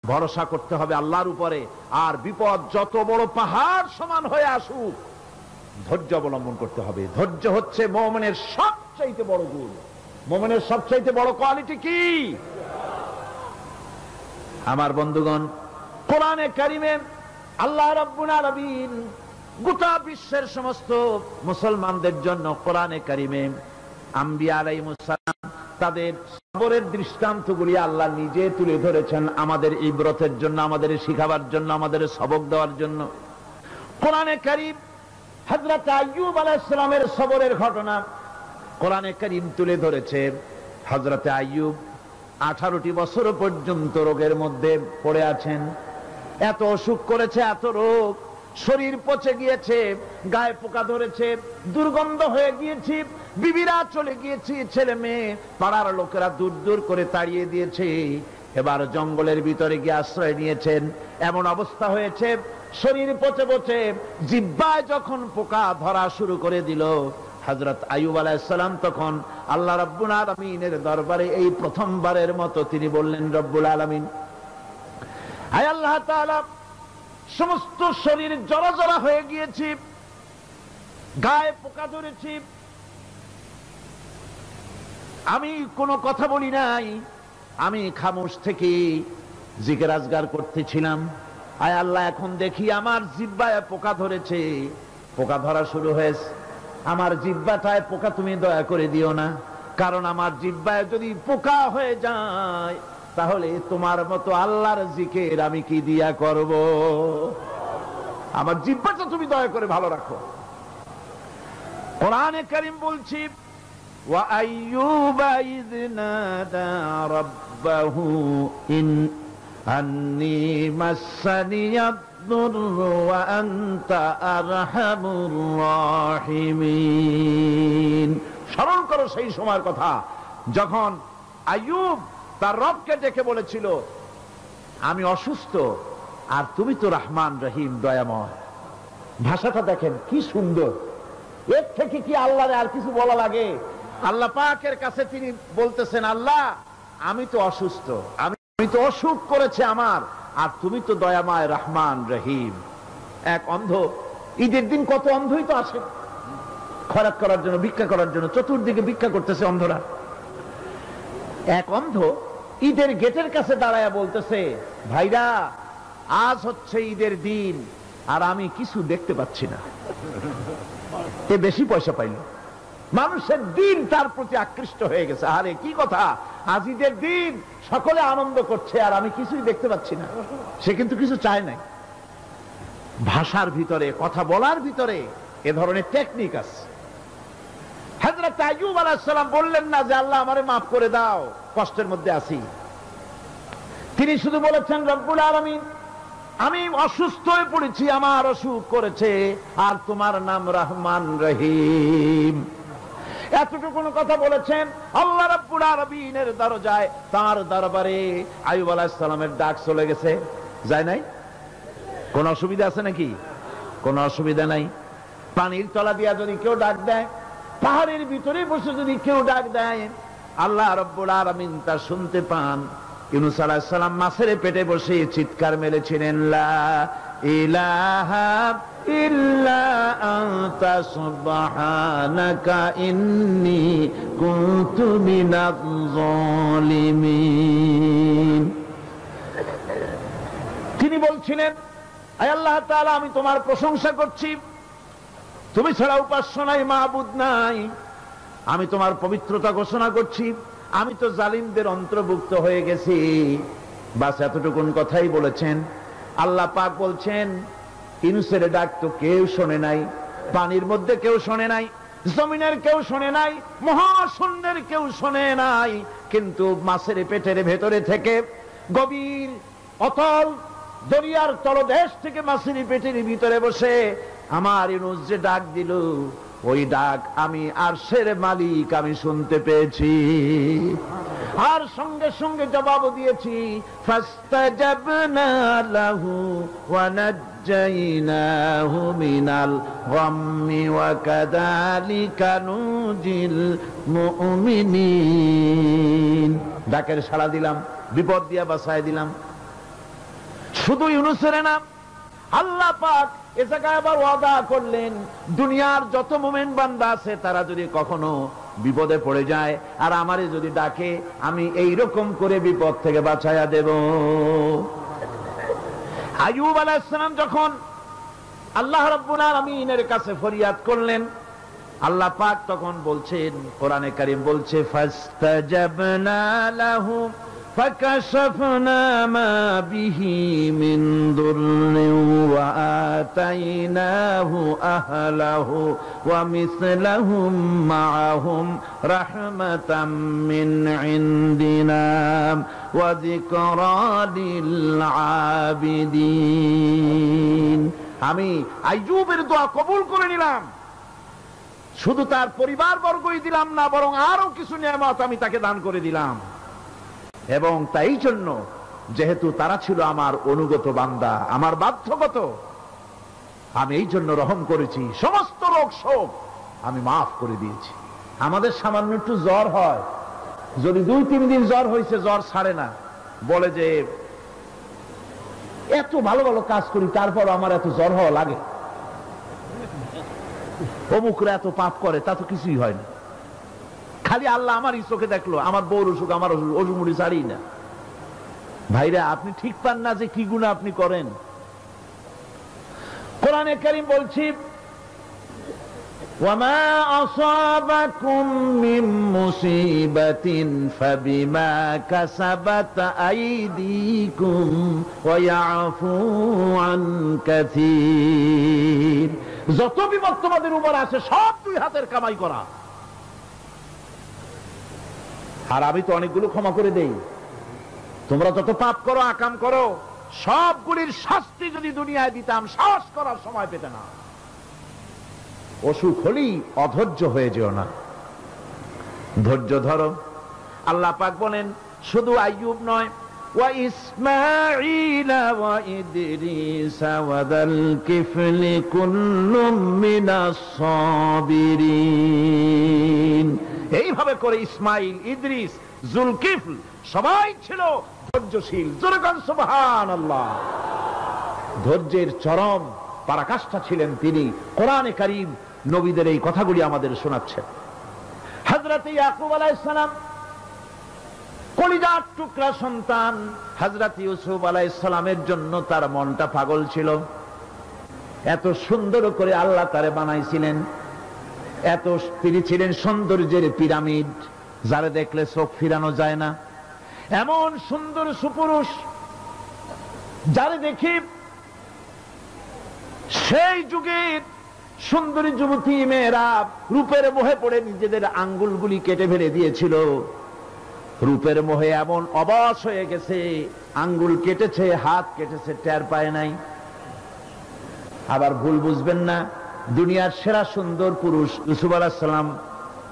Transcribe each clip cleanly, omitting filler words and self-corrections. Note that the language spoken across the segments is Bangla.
ভরসা করতে হবে আল্লাহর উপরে। আর বিপদ যত বড় পাহাড় সমান হয়ে আসুক, ধৈর্য অবলম্বন করতে হবে। ধৈর্য হচ্ছে মুমিনের সবচাইতে বড় গুণ। মুমিনের সবচাইতে বড় কোয়ালিটি কি? আমার বন্ধুগণ, কোরআনে কারিমে আল্লাহ রাব্বুল আলামিন গোটা বিশ্বের সমস্ত মুসলমানদের জন্য কোরআনে কারিমে আম্বিয়া আলাইহিস সালাম তাদের সবরের দৃষ্টান্তগুলি আল্লাহ নিজে তুলে ধরেছেন আমাদের ইবরতের জন্য, আমাদের শিখাবার জন্য, আমাদের সবক দেওয়ার জন্য। কোরআনে কারীম হযরত আইয়ুব আলাইহিস সালামের সবরের ঘটনা কোরআনে কারীম তুলে ধরেছে। হযরত আইয়ুব 18টি বছর পর্যন্ত রোগের মধ্যে পড়ে আছেন। এত অসুখ করেছে, এত রোগ, শরীর পচে গিয়েছে, গায়ে পোকা ধরেছে, দুর্গন্ধ হয়ে গিয়েছে, বিবিরা চলে গিয়েছে, ছেলে মেয়ে পাড়ার লোকেরা দূর দূর করে তাড়িয়ে দিয়েছে। এবার জঙ্গলের ভিতরে গিয়ে আশ্রয় নিয়েছেন। এমন অবস্থা হয়েছে, শরীর পচে পচে জিহ্বায় যখন পোকা ধরা শুরু করে দিল, হযরত আইয়ুব আলাইহিস সালাম তখন আল্লাহ রাব্বুল আলামিনের দরবারে এই প্রথমবারের মতো তিনি বললেন, রব্বুল আলামিন, আয় আল্লাহ তাআলা, সমস্ত শরীর জড়জড়া হয়ে গিয়েছে, গায়ে পোকা ধরেছে, আমি কোনো কথা বলি নাই, আমি খামোশ থেকে জিকির আজগার করতেছিলাম। আয় আল্লাহ, এখন দেখি আমার জিহ্বায় পোকা ধরেছে, পোকা ধরা শুরু হয়েছে। আমার জিহ্বাটায় পোকা তুমি দয়া করে দিও না, কারণ আমার জিহ্বায় যদি পোকা হয়ে যায় তাহলে তোমার মতো আল্লাহর জিকির আমি কি দিয়া করব? আমার জিহ্বাটা তুমি দয়া করে ভালো রাখো। কোরআনে কারীম বলছি, ওয়া আইয়ুবা ইয নাদা রাব্বাহু ইন আন্নী মাসসানিয়াদ দুররু ওয়া আনতা আরহামুর রাহিমিন। স্মরণ করো সেই সময়ের কথা যখন আইয়ুব তার রবকে ডেকে বলেছিল, আমি অসুস্থ আর তুমি তো রহমান রহিম, দয়াময়। ভাষাটা দেখেন কি সুন্দর। এর থেকে কি আল্লাহর আর কিছু বলা লাগে? আল্লাহ পাকের কাছে তিনি বলতেছেন, আল্লাহ আমি তো অসুস্থ, আমি তো অসুখ করেছে আমার, আর তুমি তো দয়াময় রহমান রহিম। এক অন্ধ, ঈদের দিন কত অন্ধই তো আসে খয়রাত করার জন্য, ভিক্ষা করার জন্য, চতুর্দিকে ভিক্ষা করতেছে অন্ধরা। এক অন্ধ ঈদের গেটের কাছে দাঁড়ায়া বলতেছে, ভাইরা আজ হচ্ছে ঈদের দিন আর আমি কিছু দেখতে পাচ্ছি না। এ বেশি পয়সা পাইল, মানুষের দিন তার প্রতি আকৃষ্ট হয়ে গেছে। আরে কি কথা, আজ ঈদের দিন, সকলে আনন্দ করছে আর আমি কিছুই দেখতে পাচ্ছি না। সে কিন্তু কিছু চায় নাই। ভাষার ভিতরে, কথা বলার ভিতরে এ ধরনের টেকনিক আছে। হযরত আইয়ুব আলাইহিস সালাম বললেন না যে আল্লাহ আমারে মাফ করে দাও, কষ্টের মধ্যে আছি। তিনি শুধু বলেছেন, রব্বুল আলামিন, আমি অসুস্থ হয়ে পড়েছি, আমার অসুখ করেছে, আর তোমার নাম রহমান রহিম। এতটুকু কথা বলেছেন। আল্লাহ রাব্বুল আলামিনের দরজায়, তার দরবারে আইয়ুব আলাইহিস সালামের ডাক চলে গেছে। যায় নাই? কোন অসুবিধা আছে নাকি? কোন অসুবিধা নাই। পানির তলা দিয়া যদি কেউ ডাক দেয়, পাহাড়ের ভিতরে বসে যদি কেউ ডাক দেয়, আল্লাহ রাব্বুল আলামিন তা শুনতে পান। ইউনূস আলাইহিস সালাম মাছের পেটে বসে চিৎকার মেরেছিলেন, লা ইলাহা ইল্লা আনতা সুবহানাকা ইন্নী কুনতু মিনাজ জালিমিন। তিনি বলছিলেন, আয় আল্লাহ তাআলা, আমি তোমার প্রশংসা করছি, তুমি ছাড়া উপাস্য নাই, মাবুদ নাই। আমি তোমার পবিত্রতা ঘোষণা করছি, আমি তো জালিমদের অন্তর্ভুক্ত হয়ে গেছি। বাস এতটুকুন কথাই বলেছেন। আল্লাহ পাক বলছেন, ইউনূসের ডাক তো কেউ শোনে নাই, পানির মধ্যে কেউ শোনে নাই, জমিনের কেউ শোনে নাই, মহাশূন্যের কেউ শোনে নাই, কিন্তু মাছের পেটের ভেতরে থেকে, গভীর অতল দরিয়ার তলদেশ থেকে মাছের পেটের ভিতরে বসে আমার ইউনূস যে ডাক দিল, ওই ডাক আমি আরশের মালিক আমি শুনতে পেয়েছি, আর সঙ্গে সঙ্গে জবাব দিয়েছি। ফাস্তাজাবনা লাহু ওয়া নাজ্জাইনাহু মিনাল গাম্মি ওয়া কাযালিকা নুজিল মুমিনিন। ডাকের সাড়া দিলাম, বিপদ দিয়া বাঁচায় দিলাম। শুধু ইউনূসের নাম, আল্লাহ পাক এ জায়গায় আবার ওয়াদা করলেন, দুনিয়ার যত মুমিন বান্দা আছে তারা যদি কখনো বিপদে পড়ে যায় আর আমারে যদি ডাকে, আমি এই রকম করে বিপদ থেকে বাঁচায়া দেব। আইয়ুব আলাইহিস সালাম যখন আল্লাহ রাব্বুল আলামিনের কাছে ফরিয়াদ করলেন, আল্লাহ পাক তখন বলছেন, কোরআনে কারীম বলছে, ফাস্তাজাবনা লাহু ফাকাশাফনা মা বিহি মিন দুররিন ওয়া আতাইনাহু আহলাহু ওয়া মিসলাহুম মাআহুম রাহমাতাম মিন ইনদিনা ওয়া যিকরা লিল আবিদিন। আমি আইয়ুবের দোয়া কবুল করে নিলাম, শুধু তার পরিবার বর্গই দিলাম না, বরং আরো কিছু নিয়ামত আমি তাকে দান করে দিলাম। এবং তাই জন্য যেহেতু তারা ছিল আমার অনুগত বান্দা, আমার বাধ্যগত, আমি এই জন্য রহম করেছি, সমস্ত রোগ শোক আমি মাফ করে দিয়েছি। আমাদের সামান্য একটু জ্বর হয়, যদি 2-3 দিন জ্বর হয়েছে, জ্বর ছাড়ে না, বলে যে এত ভালো ভালো কাজ করি তারপর আমার এত জ্বর হওয়া লাগে, অমুকরা এত পাপ করে, তা তো কিছুই হয় না, খালি আল্লাহ আমার চোখে দেখলো, আমার বউর অসুখ, আমার অসুখ মুড়ি ছাড়ি না। ভাইরা, আপনি ঠিক পান না যে কি গুনাহ আপনি করেন। কোরআনে কারীম বলছি, ওয়ামা আসাবাকুম মিন মুসিবাতিন ফাবিমা কাসাবাত আইদিকুম ওয়া ইয়াফু আন কাসীর। যত বিপদ তোমাদের উপর আসে সব 2 হাতের কামাই করা। আর আমি তো অনেকগুলো ক্ষমা করে দেই। তোমরা যত পাপ করো, আকাম করো, সবগুলির শাস্তি যদি দুনিয়ায় দিতাম, সাহস করার সময় পেতে না। অসুখ হলেই অধৈর্য হয়ে যেও না, ধৈর্য ধরো। আল্লাহ পাক বলেন, শুধু আইয়ুব নয়, ওয়া ইসমাঈল ওয়া ইদরিস ওয়া যাল কিফলি কুল্লুম মিনাস সাবিরিন। এইভাবে করে ইসমাইল, ইদ্রিস, জুলকিফল সবাই ছিল ধৈর্যশীল। জোরে বলেন সুবহানাল্লাহ। ধৈর্যের চরম পরাকাষ্ঠা ছিলেন তিনি। কোরআনে কারীম নবীদের এই কথাগুলি আমাদের শোনাচ্ছেন। হযরত ইয়াকুব আলাইহিস সালাম, কলিজার টুকরা সন্তান হযরত ইউসুফ আলাইহিস সালামের জন্য তার মনটা পাগল ছিল। এত সুন্দর করে আল্লাহ তারে বানাইছিলেন, এত তিনি ছিলেন সৌন্দর্যের পিরামিড, যারে দেখলে চোখ ফিরানো যায় না, এমন সুন্দর সুপুরুষ, যারে দেখি সেই যুগের সুন্দরী যুবতী মেয়েরা রূপের মোহে পড়ে নিজেদের আঙ্গুলগুলি কেটে ফেলে দিয়েছিল। রূপের মোহে এমন অবশ হয়ে গেছে, আঙ্গুল কেটেছে, হাত কেটেছে, টের পায় নাই। আবার ভুল বুঝবেন না, দুনিয়ার সেরা সুন্দর পুরুষ ইউসুফ আলাইহিস সালাম,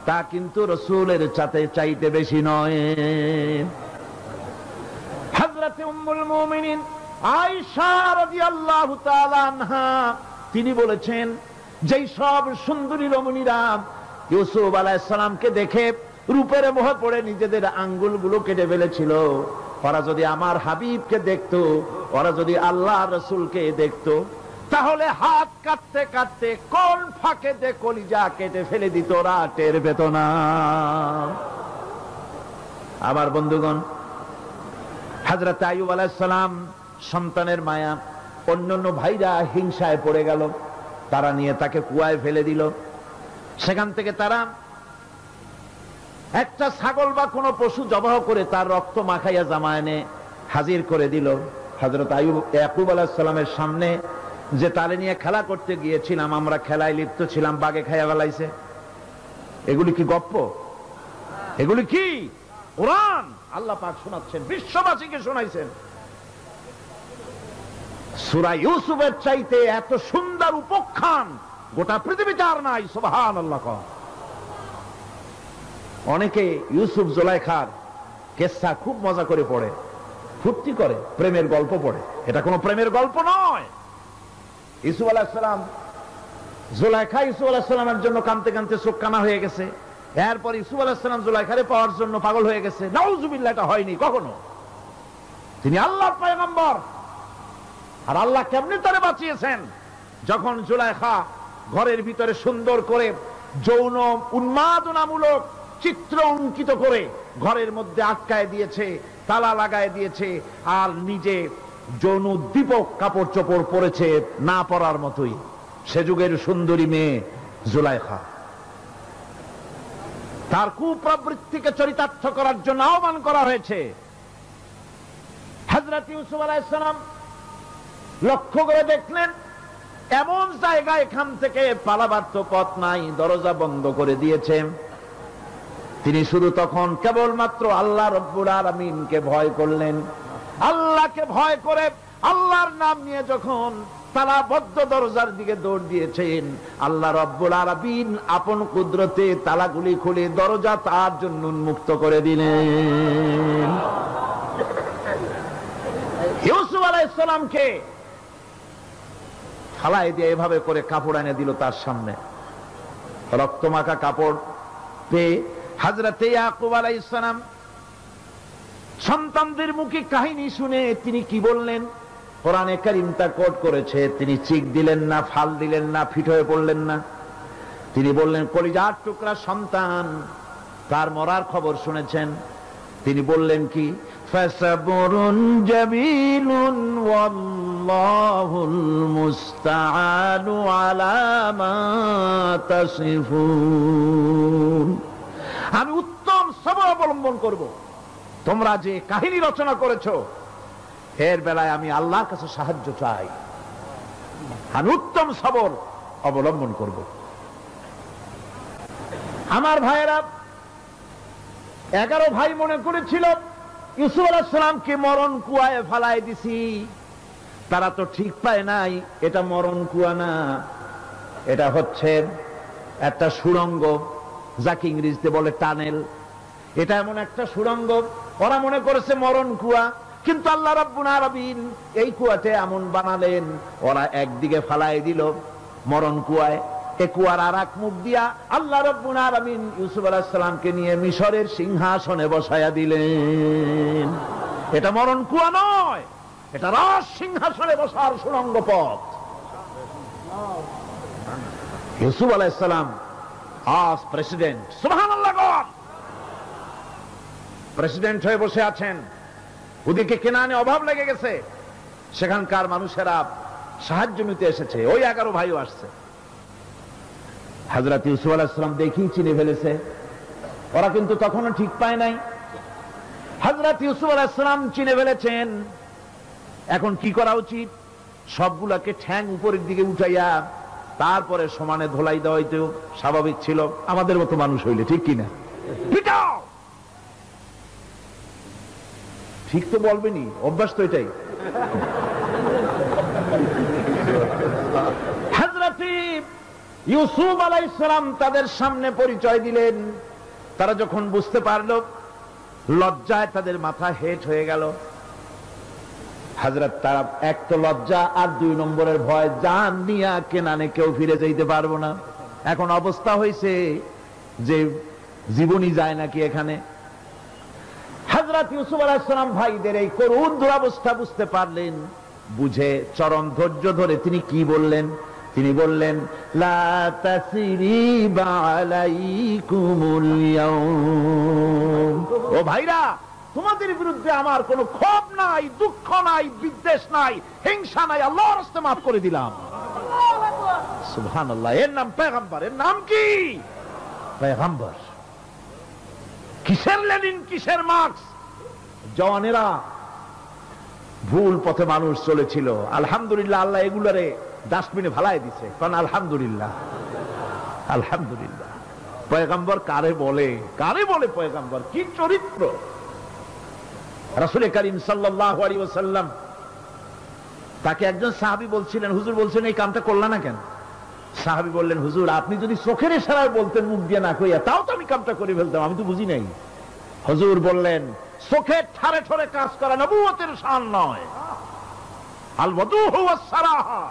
তা কিন্তু রাসূলের চাইতে বেশি নয়। হযরত উম্মুল মুমিনিন আয়েশা রাদিয়াল্লাহু তাআলা আনহা তিনি বলেছেন, যেই সব সুন্দরী রমণীরা ইউসুফ আলাইহিস সালামকে দেখে রূপের মোহে পড়ে নিজেদের আঙ্গুলগুলো কেটে ফেলেছিল, ওরা যদি আমার হাবিবকে দেখতো, ওরা যদি আল্লাহর রাসূলকে দেখতো, তাহলে হাত কাটতে কাটতে কোন ফাঁকেতে কলিজা কেটে ফেলে দিত, ওরা টের পেত না। আবার বন্ধুগণ, হযরত আইয়ুব আলাইহিস সালাম সন্তানের মায়া, অন্যান্য ভাইরা হিংসায় পড়ে গেল, তারা নিয়ে তাকে কুয়ায় ফেলে দিল। সেখান থেকে তারা একটা ছাগল বা কোনো পশু জবাহ করে তার রক্ত মাখাইয়া জামায়ানে হাজির করে দিল। হযরত ইয়াকুব আলাইহিস সালামের সামনে যে তালে নিয়ে খেলা করতে গিয়েছিলাম, আমরা খেলায় লিপ্ত ছিলাম, বাগে খাইয়া ফেলাইছে। এগুলি কি গপ্প? এগুলি কি কোরআন? আল্লাহ পাক শোনাচ্ছেন, বিশ্ববাসীকে শোনাইছেন। সূরা ইউসুফের চাইতে এত সুন্দর উপাখ্যান গোটা পৃথিবীতে আর নাই। সুবহানাল্লাহ। অনেকে ইউসুফ জুলাইখার কেসা খুব মজা করে পড়ে, ফুর্তি করে, প্রেমের গল্প পড়ে। এটা কোনো প্রেমের গল্প নয়। ইউসুফ আলাইহিস সালাম, জুলাইখা ইউসুফ আলাইহিস সালামের জন্য কাঁদতে কাঁদতে চোখ কানা হয়ে গেছে। এরপর ইউসুফ আলাইহিস সালাম জুলাইখারে পাওয়ার জন্য পাগল হয়ে গেছে। নাউজুবিল্লাহ, এটা হয়নি কখনো। তিনি আল্লাহর পয়গম্বর, আর আল্লাহ কেমনি তারে বাঁচিয়েছেন, যখন জুলাইখা ঘরের ভিতরে সুন্দর করে যৌন উন্মাদনামূলক চিত্র অঙ্কিত করে ঘরের মধ্যে আটকায় দিয়েছে, তালা লাগায় দিয়েছে, আর নিজে যৌন উদ্দীপক কাপড় চোপড় পরেছে না পরার মতোই। সে যুগের সুন্দরী মেয়ে জুলাইখা। তার কুপ্রবৃত্তিকে চরিতার্থ করার জন্য আহ্বান করা হয়েছে। হযরত ইউসুফ আলাইহিস সালাম লক্ষ্য করে দেখলেন এমন জায়গা, এখান থেকে পালাবার তো পথ নাই, দরজা বন্ধ করে দিয়েছে। তিনি শুধু তখন কেবলমাত্র আল্লাহ রব্বুল আলামিনকে ভয় করলেন। আল্লাহকে ভয় করে আল্লাহর নাম নিয়ে যখন তালাবদ্ধ দরজার দিকে দৌড় দিয়েছেন, আল্লাহ রব্বুল আলামিন আপন কুদরতে তালাগুলি খুলে দরজা তার জন্য উন্মুক্ত করে দিলেন। ইউসুফ আলাইহিস সালামকে থালায় দিয়ে এভাবে করে কাপড় এনে দিল তার সামনে, রক্তমাখা কাপড় পেয়ে হযরত ইয়াকুব আলাইহিস সালাম সন্তানদের মুখে কাহিনী শুনে তিনি কি বললেন? কোরআনে কারীম তা কোট করেছে। তিনি চিক দিলেন না, ফাল দিলেন না, ফিট হয়ে পড়লেন না। তিনি বললেন, কলিজার টুকরা সন্তান তার মরার খবর শুনেছেন। তিনি বললেন কি? ফাসাবরুন জামিলুন ওয়াল্লাহুল মুস্তাআনু আলা মা তাসিফুন। আমি উত্তম সবর অবলম্বন করব। তোমরা যে কাহিনী রচনা করেছো এর বেলায় আমি আল্লাহর কাছে সাহায্য চাই। আমি উত্তম সবর অবলম্বন করব। আমার ভাইয়েরা, 11 ভাই মনে করেছিল ইউসুফ আলাইহিস সালামকে মরণ কুয়ায় ফালায় দিছি। তারা তো ঠিক পায় নাই এটা মরণ কুয়া না, এটা হচ্ছে একটা সুড়ঙ্গ, যাকে ইংরেজিতে বলে টানেল। এটা এমন একটা সুড়ঙ্গ, ওরা মনে করেছে মরণ কুয়া, কিন্তু আল্লাহ রাব্বুল আলামিন এই কুয়াতে এমন বানালেন, ওরা একদিকে ফালায় দিল মরণ কুয়ায়, এই কুয়ার আর এক মুখ দিয়া আল্লাহ রাব্বুল আলামিন ইউসুফ আলাইহিস সালামকে নিয়ে মিশরের সিংহাসনে বসায়া দিলেন। এটা মরণ কুয়া নয়, এটা রাজ সিংহাসনে বসার সুড়ঙ্গ পথ। ইউসুফ আলাইহিস সালাম আজ প্রেসিডেন্ট, সুবহানাল্লাহ, প্রেসিডেন্ট হয়ে বসে আছেন। ওদিকে কেনানে অভাব লেগে গেছে, সেখানকার মানুষেরা সাহায্য নিতে এসেছে, ওই 11 ভাইও আসছে। হযরত ইউসুফ আলাইহিস সালাম দেখি চিনে ফেলেছে, ওরা কিন্তু তখনও ঠিক পায় নাই। হযরত ইউসুফ আলাইহিস সালাম চিনে ফেলেছেন। এখন কি করা উচিত? সবগুলাকে ঠ্যাং উপরের দিকে উঠাইয়া তারপরে সমানে ধোলাই দেওয়াই তো স্বাভাবিক ছিল, আমাদের মতো মানুষ হইলে, ঠিক কিনা? পিটাও, ঠিক তো বলবেনি, অভ্যাস তো এটাই। হযরত ইউসুফ আলাইহিস সালাম তাদের সামনে পরিচয় দিলেন। তারা যখন বুঝতে পারলো, লজ্জায় তাদের মাথা হেট হয়ে গেল। হযরত, তারা এক তো লজ্জা, আর 2 নম্বরের ভয়, জান নিয়া কেনানে কেউ ফিরে যাইতে পারবো না। এখন অবস্থা হয়েছে যে জীবনই যায় নাকি এখানে। হযরত ইউসুফ আলাইহিস সালাম ভাইদের এই করুণ দুরবস্থা বুঝতে পারলেন, বুঝে চরম ধৈর্য ধরে তিনি কি বললেন? তিনি বললেন, লা তাসরিবা আলাইকুমুল ইয়াউম। ও ভাইরা, তোমাদের বিরুদ্ধে আমার কোনো ক্ষোভ নাই, দুঃখ নাই, বিদ্বেষ নাই, হিংসা নাই, আল্লাহর রাস্তে মাফ করে দিলাম। সুবহানাল্লাহ। এর নাম পয়গম্বর। এর নাম কি? পয়গম্বর। কিসের লেনিন, কিসের মার্কস? জওয়ানেরা, ভুল পথে মানুষ চলেছিল, আলহামদুলিল্লাহ আল্লাহ এগুলারে ডাস্টবিনে ফালাই দিছে। কারণ আলহামদুলিল্লাহ, আলহামদুলিল্লাহ। পয়গম্বর কারে বলে? কারে বলে পয়গম্বর? কি চরিত্র! রাসূল করিম সাল্লাল্লাহু আলাইহি ওয়াসাল্লাম তাকে একজন সাহাবী বলছিলেন, হুজুর বলছেন এই কামটা করলা না কেন? সাহাবী বললেন, হুজুর আপনি যদি চোখের ইশারায় বলতেন মুখ দিয়ে না কইয়া, তাও তো আমি কামটা করে ফেলতাম, আমি তো বুঝি নাই। হুজুর বললেন, চোখের ঠারে ঠারে কাজ করা নবুয়তের শান নয়। আল ওয়াদুহু ওয়াস সারাহা,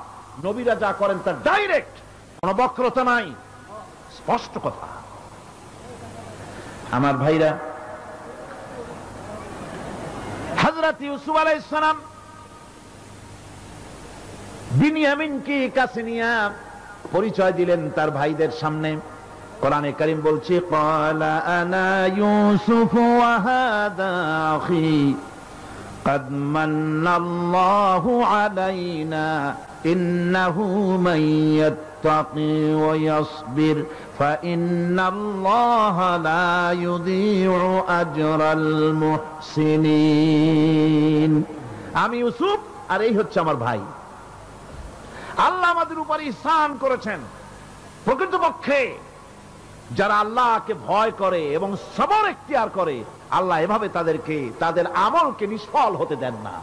নবীরা যা করেন তা ডাইরেক্ট, কোনো বক্রতা নাই, স্পষ্ট কথা। আমার ভাইরা, হযরত ইউসুফ আলাইহিস সালাম বিনিয়ামিনকে কাছে নিয়ে পরিচয় দিলেন তার ভাইদের সামনে। কোরআনে কারীম বলছে, ক্বালা আনা ইউসুফ ওয়া হাদা আখি قد من الله علينا إنه من يتقي ويصبر فإن الله لا يضيع أجر المحسنين। আমি ইউসুফ আর এই হচ্ছে আমার ভাই। আল্লাহ আমাদের উপর ইহসান করেছেন। প্রকৃতপক্ষে যারা আল্লাহকে ভয় করে এবং সবর ইখতিয়ার করে, আল্লাহ এভাবে তাদেরকে তাদের আমলকে নিষ্ফল হতে দেন না।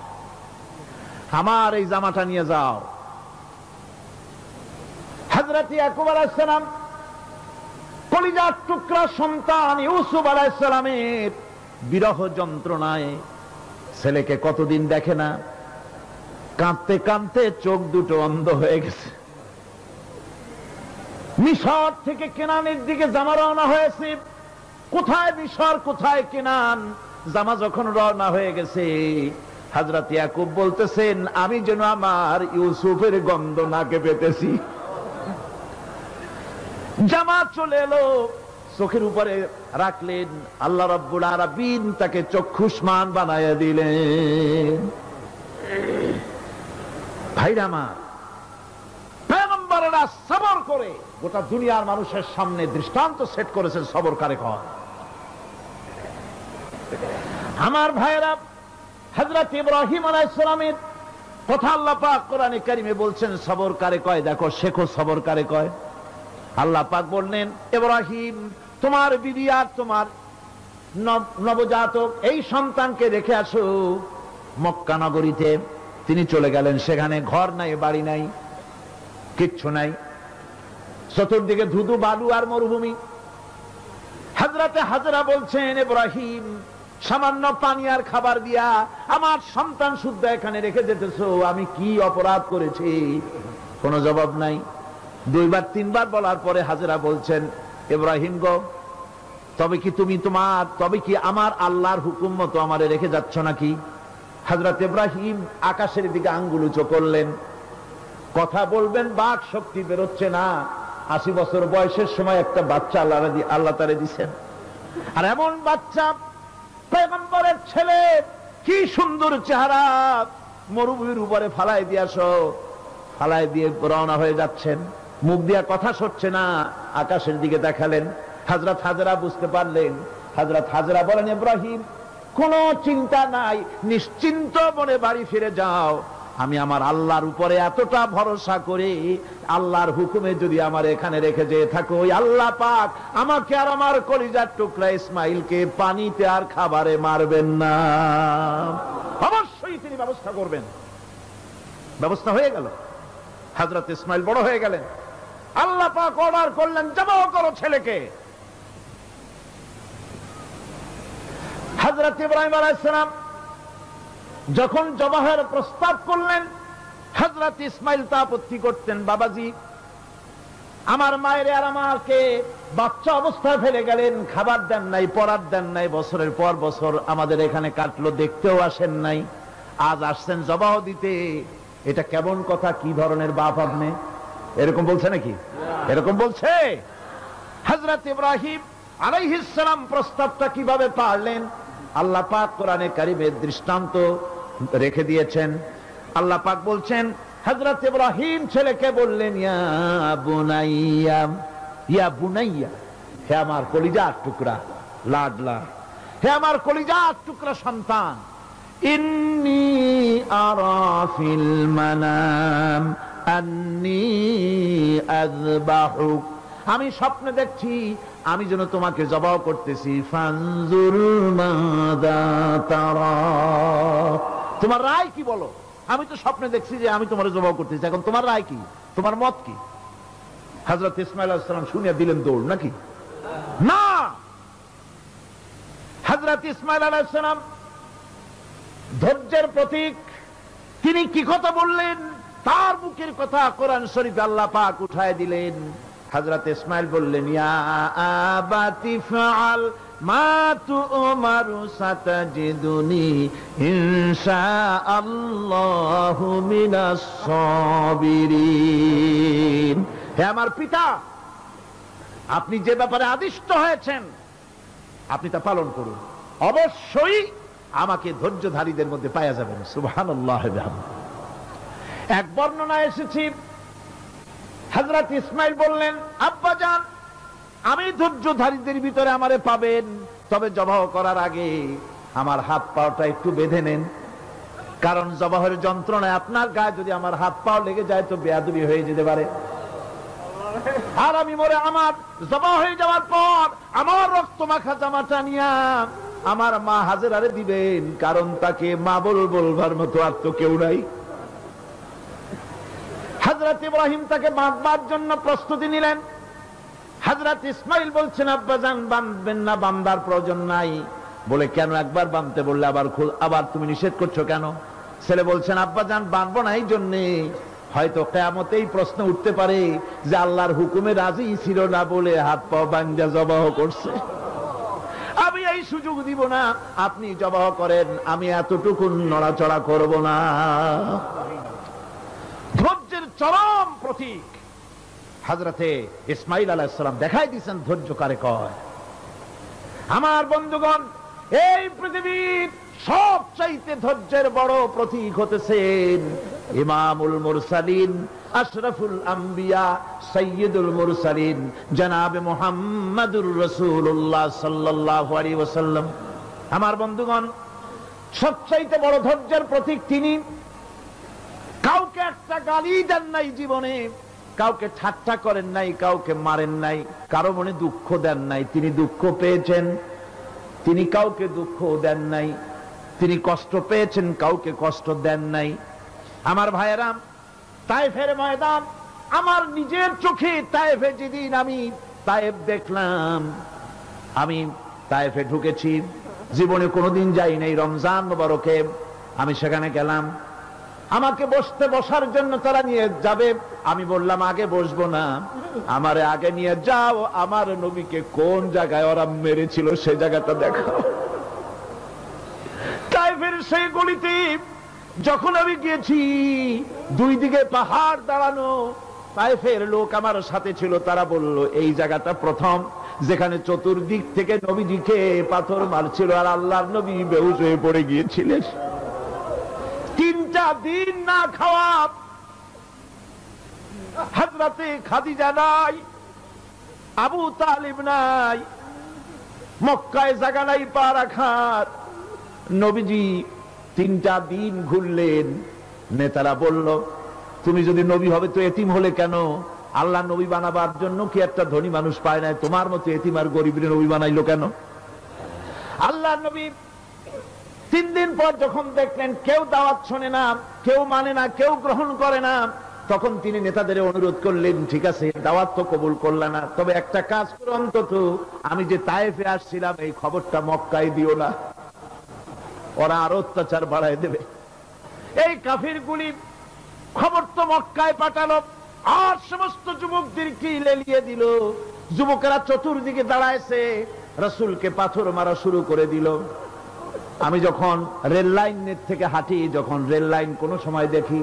আমার এই জামাটা নিয়ে যাও। হযরত ইয়াকুব আলাইহিস সালাম কলিজার টুকরা সন্তান ইউসুফ আলাইহিস সালামের বিরহ যন্ত্রণায় ছেলেকে কতদিন দেখে না, কাঁদতে কাঁদতে চোখ দুটো অন্ধ হয়ে গেছে। মিশর থেকে কেনানের দিকে জামা রওনা হয়েছে। কোথায় মিশর, কোথায় কেনান? জামা যখন রওনা হয়ে গেছে, হযরত ইয়াকুব বলতেছেন, আমি যেন আমার ইউসুফের গন্ধ নাকে পেতেছি। জামা চলে এলো, চোখের উপরে রাখলেন, আল্লাহ রাব্বুল আলামিন তাকে চক্ষুষ্মান বানায়া দিলেন। ভাইরা আমার, পয়গম্বরেরা সবর করে গোটা দুনিয়ার মানুষের সামনে দৃষ্টান্ত সেট করেছেন সবর কারে কয়। আমার ভাইরা, হযরত ইব্রাহিম আলাইহিস সালামের কথা আল্লাহ পাক কোরআনে কারিমে বলছেন সবর কারে কয়। দেখো, শেখো সবর কারে কয়। আল্লাহ পাক বললেন, ইব্রাহিম তোমার বিবি আর তোমার নবজাতক এই সন্তানকে রেখে আসো মক্কা নগরীতে। তিনি চলে গেলেন। সেখানে ঘর নাই, বাড়ি নাই, কিচ্ছু নাই, চতুর্দিকে ধুধু বালু আর মরুভূমি। হযরতে হাজরা বলছেন, ইব্রাহিম সামান্য পানি আর খাবার দিয়া আমার সন্তান শুদ্ধ এখানে রেখে যেতেছো, আমি কি অপরাধ করেছি? কোনো জবাব নাই। দুইবার তিনবার বলার পরে হাজরা বলছেন, ইব্রাহিম গো, তবে কি আমার আল্লাহর হুকুম মতো আমারে রেখে যাচ্ছ নাকি? হযরত ইব্রাহিম আকাশের দিকে আঙ্গুল উঁচু করলেন। কথা বলবেন, বাক শক্তি বেরোচ্ছে না। 80 বছর বয়সের সময় একটা বাচ্চা আল্লাহ তারে দিচ্ছেন। আর এমন বাচ্চা, পয়গম্বরের ছেলে, কি সুন্দর চেহারা, মরুভূমির উপরে ফালাই দিয়ে রওনা হয়ে যাচ্ছেন। মুখ দিয়া কথা সরছে না, আকাশের দিকে দেখালেন। হযরত হাজরা বুঝতে পারলেন। হযরত হাজরা বলেন, ইব্রাহিম কোনো চিন্তা নাই, নিশ্চিন্ত মনে বাড়ি ফিরে যাও। আমি আমার আল্লাহর উপরে এতটা ভরসা করে আল্লাহর হুকুমে যদি আমার এখানে রেখে যেয়ে থাকো, ওই আল্লাহ পাক আমাকে আর আমার কলিজার টুকরা ইসমাইলকে পানিতে আর খাবারে মারবেন না, অবশ্যই তিনি ব্যবস্থা করবেন। ব্যবস্থা হয়ে গেল। হযরত ইসমাইল বড় হয়ে গেলেন। আল্লাহ পাক অর্ডার করলেন, জবাহ করো ছেলেকে। হযরত ইব্রাহিম আলাইহিস সালাম যখন জবাহের প্রস্তাব করলেন, হযরত ইসমাইল তা আপত্তি করতেন, বাবাজি আমার মায়ের আর আমাকে বাচ্চা অবস্থায় ফেলে গেলেন, খাবার দেন নাই, পরার দেন নাই, বছরের পর বছর আমাদের এখানে কাটলো, দেখতেও আসেন নাই, আজ আসছেন জবাহ দিতে। এটা কেমন কথা? কি ধরনের বাপ আপনি? এরকম বলছে নাকি? এরকম বলছে? হযরত ইব্রাহিম আলাইহিস সালাম প্রস্তাবটা কিভাবে পারলেন? আল্লাহ পাক কোরআনে কারিমের দৃষ্টান্ত রেখে দিয়েছেন। আল্লাহ পাক বলছেন, হযরত ইব্রাহিম ছেলেকে বললেন, ইয়া বুনাইয়া, হে আমার কলিজার টুকরা লাডলা, হে আমার কলিজার টুকরা সন্তান, ইন্নী আরা ফিল মানাম আন্নী আযবাহুক, আমি স্বপ্নে দেখছি আমি যেন তোমাকে জবাহ করতেছি। ফানজুর মাযা তারা, তোমার রায় কি বলো? আমি তো স্বপ্নে দেখছি যে আমি তোমার জবাহ করতেছি, এখন তোমার রায় কি, তোমার মত কি? হযরত ইসমাঈল আলাইহিস সালাম শুনিয়া দিলেন দৌড়, নাকি না? হযরত ইসমাঈল আলাইহিস সালাম ধৈর্যের প্রতীক। তিনি কি কথা বললেন? তার মুখের কথা কোরআন শরীফে আল্লাহ পাক উঠায় দিলেন। হযরত ইসমাঈল বললেন, ইয়া আবাতি ফাআল মা তু'মারু সাতাজিদুনি ইনশাআল্লাহু মিনাস সাবিরিন। হে আমার পিতা, আপনি যে ব্যাপারে আদিষ্ট হয়েছেন আপনি তা পালন করুন, অবশ্যই আমাকে ধৈর্যধারীদের মধ্যে পাওয়া যাবেন। সুবহানাল্লাহ। এক বর্ণনায় এসেছি, হযরত ইসমাইল বললেন, আব্বাজান আমি ধৈর্যধারীদের ভিতরে আমারে পাবেন, তবে জবাহ করার আগে আমার হাত পাটা একটু বেঁধে নেন, কারণ জবাহের যন্ত্রণায় আপনার গায়ে যদি আমার হাত পাও লেগে যায় তো বেয়াদবি হয়ে যেতে পারে। আর আমি মরে আমার জবাহ হয়ে যাওয়ার পর আমার রক্ত মাখা জামাটা নিয়া আমার মা হাজেরারে দিবেন, কারণ তাকে মা বলবার মতো আর তো কেউ নাই। হযরত ইব্রাহিম তাকে বাঁধবার জন্য প্রস্তুতি নিলেন। হযরত ইসমাইল বলছেন, আব্বাজান বাঁধবেন না, বাঁধার প্রয়োজন নাই। বলে কেন? একবার বাঁধতে বললে আবার তুমি নিষেধ করছো কেন? ছেলে বলছেন, আব্বাজান বাঁধবো না এই জন্যে, হয়তো কিয়ামতেই প্রশ্ন উঠতে পারে যে আল্লাহর হুকুমে রাজি ছিল না বলে হাত পা বাঁধা জবাহ করছে। আমি এই সুযোগ দিব না, আপনি জবাহ করেন, আমি এতটুকু নড়াচড়া করব না। ধৈর্যের চরম প্রতীক হযরতে ইসমাইল আলাইহিস সালাম দেখাই দিয়েছেন ধৈর্য কারে কয়। আমার বন্ধুগণ, এই পৃথিবীর সবচাইতে ধৈর্যের বড় প্রতীক হতেছেন ইমামুল মুরসালিন, আশরাফুল আম্বিয়া, সাইয়্যিদুল মুরসালিন জনাবে মুহাম্মাদুর রাসূলুল্লাহ সাল্লাল্লাহু আলাইহি ওয়াসাল্লাম। আমার বন্ধুগণ, সবচাইতে বড় ধৈর্যের প্রতীক তিনি। কাউকে একটা গালি দেন নাই জীবনে, কাউকে ঠাট্টা করেন নাই, কাউকে মারেন নাই, কারো মনে দুঃখ দেন নাই। তিনি দুঃখ পেয়েছেন, তিনি কাউকে দুঃখ দেন নাই। তিনি কষ্ট পেয়েছেন, কাউকে কষ্ট দেন নাই। আমার ভাইয়েরা, তায়েফের ময়দান, আমার নিজের চোখে তায়েফে যেদিন আমি তায়েফ দেখলাম, আমি তায়েফে ঢুকেছি, জীবনে কোনোদিন যাই নাই। রমজান মোবারকে আমি সেখানে গেলাম, আমাকে বসার জন্য তারা নিয়ে যাবে। আমি বললাম আগে বসবো না, আমারে আগে নিয়ে যাও, আমার নবীকে কোন জায়গায় ওরা মেরেছিল সেই জায়গাটা দেখাও। তায়েফের সেই গলিতে যখন আমি গিয়েছি, দুই দিকে পাহাড় দাঁড়ানো, তায়েফের লোক আমার সাথে ছিল, তারা বলল এই জায়গাটা প্রথম যেখানে চতুর্দিক থেকে নবীজিকে পাথর মারছিল আর আল্লাহর নবী বেহুশ হয়ে পড়ে গিয়েছিলেন। 3টা দিন না খাওয়া, হযরতে খাদিজা নাই, আবু তালিব নাই, মক্কায় জায়গা নাই পা রাখার। নবীজি 3টা দিন ঘুরলেন। নেতারা বলল, তুমি যদি নবী হবে তো এতিম হলে কেন? আল্লাহ নবী বানাবার জন্য কি একটা ধনী মানুষ পায় নাই? তোমার মতো এতিম আর গরিবের নবী বানাইলো কেন? আল্লাহ নবী 3 দিন পর যখন দেখলেন কেউ দাওয়াত শোনে না, কেউ মানে না, কেউ গ্রহণ করে না, তখন তিনি নেতাদের অনুরোধ করলেন, ঠিক আছে দাওয়াত তো কবুল করল না, তবে একটা কাজ করো, অন্তত আমি যে তায়েফে আসছিলাম এই খবরটা মক্কায় দিও না, ওরা আরো অত্যাচার বাড়ায় দেবে। এই কাফিরগুলি খবর তো মক্কায় পাঠালো, আর সমস্ত যুবকদেরকে লেলিয়ে দিল। যুবকেরা চতুর্দিকে দাঁড়াইছে, রাসূলকে পাথর মারা শুরু করে দিল। আমি যখন রেল লাইনের থেকে হাঁটি, যখন রেল লাইন কোনো সময় দেখি,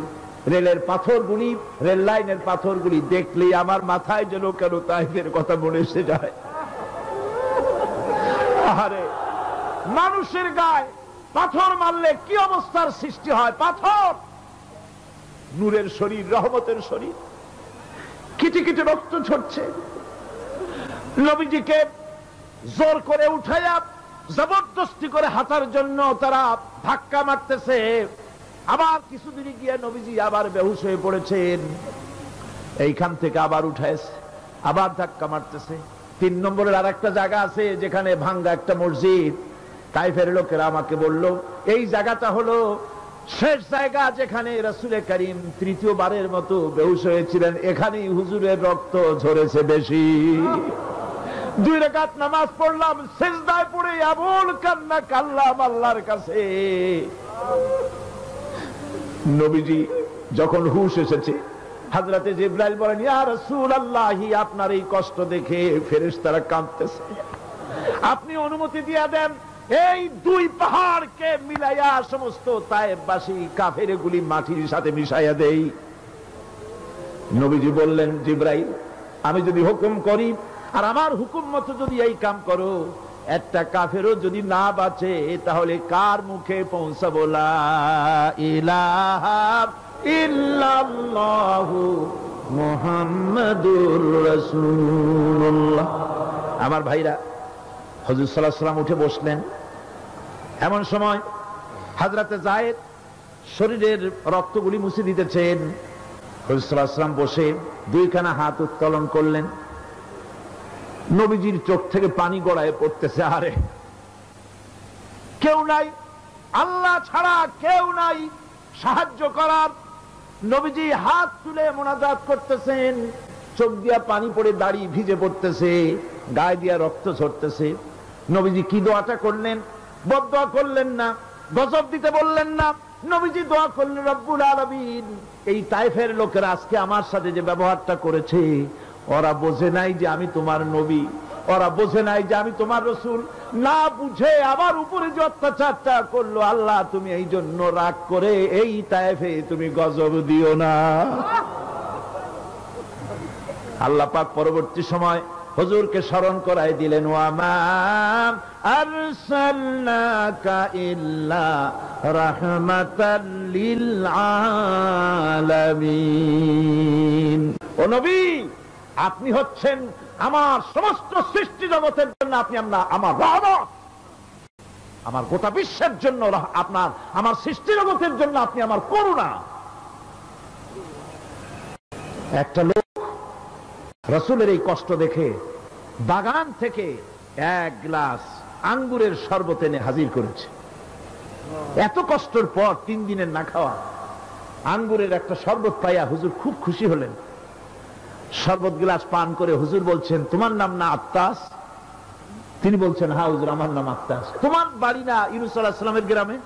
রেলের পাথরগুলি, রেল লাইনের পাথরগুলি দেখলেই আমার মাথায় যেন কেন তায়েফের কথা মনে এসে যায়। আরে মানুষের গায়ে পাথর মারলে কি অবস্থার সৃষ্টি হয়! পাথর নূরের শরীর, রহমতের শরীর, কিটি কিটি রক্ত ঝরছে। নবীজিকে জোর করে উঠাইয়া জবরদস্তি করে হাঁটার জন্য তারা ধাক্কা মারতেছে। আবার কিছুদিন গিয়ে নবীজি আবার বেহুশ হয়ে পড়েছেন, এইখান থেকে আবার উঠাইছে, আবার ধাক্কা মারতেছে। 3 নম্বরের আর একটা জায়গা আছে যেখানে ভাঙ্গা একটা মসজিদ। তায়েফের লোকেরা আমাকে বলল এই জায়গাটা হলো শেষ জায়গা যেখানে রাসূল করিম 3য়-বারের মতো বেহুশ হয়েছিলেন, এখানেই হুজুরের রক্ত ঝরেছে বেশি। 2 রাকাত নামাজ পড়লাম, সিজদায় পড়ে আবুল কান্না কাল্লাম আল্লাহর কাছে। নবীজি যখন হুশ এসেছে, হযরতে জিবরাইল বলেন, ইয়া রাসূলুল্লাহ, আপনার এই কষ্ট দেখে ফেরেশতারা কাঁদতেছে। আপনি অনুমতি দিয়ে দেন এই দুই পাহাড়কে মিলাইয়া সমস্ত তায়েফবাসী কাফেরগুলি মাটির সাথে মিশাইয়া দেই। নবীজি বললেন, জিবরাইল, আমি যদি হুকুম করি আর আমার হুকুম মতো যদি এই কাম করো, একটা কাফেরও যদি না বাঁচে তাহলে কার মুখে পৌঁছাবো লা ইলাহা ইল্লাল্লাহু মুহাম্মাদুর রাসূলুল্লাহ। আমার ভাইরা, হুজুর সাল্লাল্লাহু আলাইহি ওয়াসাল্লাম উঠে বসলেন। এমন সময় হযরতে যায়েদ শরীরের রক্তগুলি মুছে দিতেছেন। হুজুর সাল্লাল্লাহু আলাইহি ওয়াসাল্লাম বসে দুইখানা হাত উত্তোলন করলেন। নবীজির চোখ থেকে পানি গড়ায় পড়তেছে। আরে কেউ নাই, আল্লাহ ছাড়া কেউ নাই সাহায্য করার। নবীজি হাত তুলে মোনাজাত করতেছেন, চোখ দিয়া পানি পড়ে দাড়ি ভিজে পড়তেছে, গায়ে দিয়া রক্ত ঝরতেছে। নবীজি কি দোয়াটা করলেন? বদদোয়া করলেন না, গজব দিতে বললেন না। নবীজি দোয়া করলেন, রব্বুল আলামিন, এই তায়েফের লোকেরা আজকে আমার সাথে যে ব্যবহারটা করেছে, ওরা বোঝে নাই যে আমি তোমার নবী, ওরা বোঝে নাই যে আমি তোমার রাসূল, না বুঝে আমার উপরে যে অত্যাচারটা করলো, আল্লাহ তুমি এই জন্য রাগ করে এই তায়েফে তুমি গজব দিও না। আল্লাহ পাক পরবর্তী সময় হুজুরকে স্মরণ করাই দিলেন, ওয়া মা আরসালনাকা ইল্লা রাহমাতাল লিল আলামিন। ও নবী, আপনি হচ্ছেন আমার সমস্ত সৃষ্টি জগতের জন্য আপনি আমার রহমত, আমার গোটা বিশ্বের জন্য আপনার, আমার সৃষ্টি জগতের জন্য আপনি আমার করুণা। একটা লোক রাসূলের এই কষ্ট দেখে বাগান থেকে এক গ্লাস আঙ্গুরের শরবত এনে হাজির করেছে। এত কষ্টের পর 3 দিনের না খাওয়া আঙ্গুরের একটা শরবত পাইয়া হুজুর খুব খুশি হলেন। শরবত গ্লাস পান করে হুজুর বলছেন, তোমার নাম না আত্তাস? তিনি বলছেন, হ্যাঁ হুজুর, আমার নাম আত্তাস। তোমার বাড়ি না ইউনূস আলাইহিস সালামের গ্রামে?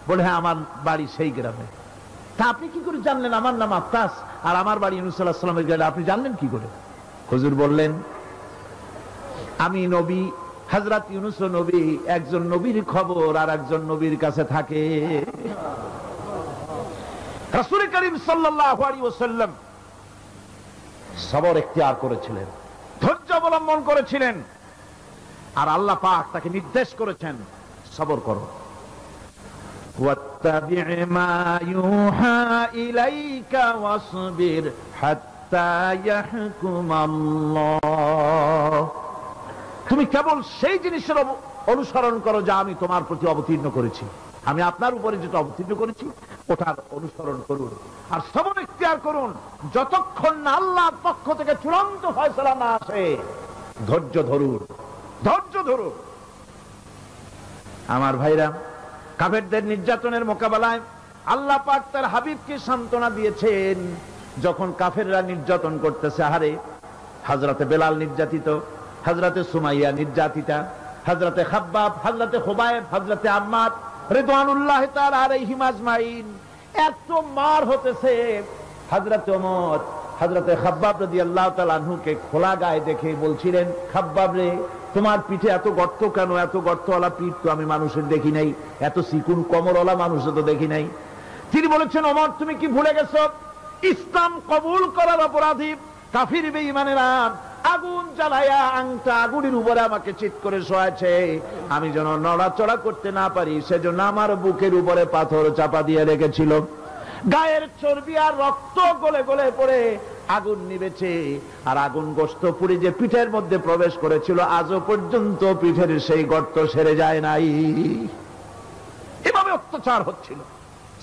বলে, হ্যাঁ আমার বাড়ি সেই গ্রামে। তা আপনি কি করে জানলেন আমার নাম আত্তাস আর আমার বাড়ি ইউনূস আলাইহিস সালামের গ্রামে? আপনি জানলেন কি করে? হুজুর বললেন, আমি নবী, হযরত ইউনূস নবী, একজন নবীর খবর আর একজন নবীর কাছে থাকে। রাসূল করিম সাল্লাল্লাহু আলাইহি ওয়াসাল্লাম সবর ইখতিয়ার করেছিলেন, ধৈর্য অবলম্বন করেছিলেন, আর আল্লাহ পাক তাকে নির্দেশ করেছেন, সবর করো। ওয়াত্তাবি' মা ইউহা ইলাইকা ওয়াসবির হাত্তা ইয়াহকুমাল্লাহ। তুমি কেবল সেই জিনিসের অনুসরণ করো যা আমি তোমার প্রতি অবতীর্ণ করেছি। আমি আপনার উপরে যেটা অবতীর্ণ করেছি ওটার অনুসরণ করুন, আর সবর ইখতিয়ার করুন যতক্ষণ না আল্লাহর পক্ষ থেকে চূড়ান্ত ফয়সালা না আসে। ধৈর্য ধরুন, ধৈর্য ধরুন। আমার ভাইরা, কাফেরদের নির্যাতনের মোকাবেলায় আল্লাহ পাক তার হাবিবকে সান্ত্বনা দিয়েছেন। যখন কাফেররা নির্যাতন করতেছে, হারে হযরতে বেলাল নির্যাতিত, হযরতে সুমাইয়া নির্যাতিতা, হযরতে খাব্বাব, হযরতে খুবাইব, হযরতে আম্মার রিদওয়ানুল্লাহি তাআলা আলাইহিম আজমাইন, এত মার হতেছে। হযরতে ওমর হযরতে খাব্বাব রাদিয়াল্লাহু তাআলা আনহুকে খোলা গায়ে দেখে বলছিলেন, খাব্বাব রে, তোমার পিঠে এত গর্ত কেন? এত গর্তওয়ালা পিঠ তো আমি মানুষের দেখি নাই, এত চিকুন কোমরওয়ালা মানুষও তো দেখি নাই। তিনি বলেছেন, ওমর তুমি কি ভুলে গেছো? ইসলাম কবুল করার অপরাধী কাফির বেঈমানেরা আগুন জ্বালায়া আংটা আগুনের উপরে আমাকে চিৎ করে শোয়াছে। আমি যেন নড়াচড়া করতে না পারি সেজন্য আমার বুকের উপরে পাথর চাপা দিয়ে রেখেছিল। গায়ের চর্বি আর রক্ত গলে গলে পড়ে আগুন নিবেছে, আর আগুন গোশত পুড়ে যে পিঠের মধ্যে প্রবেশ করেছিল আজও পর্যন্ত পিঠের সেই গর্ত সেরে যায় নাই। এভাবে অত্যাচার হচ্ছিল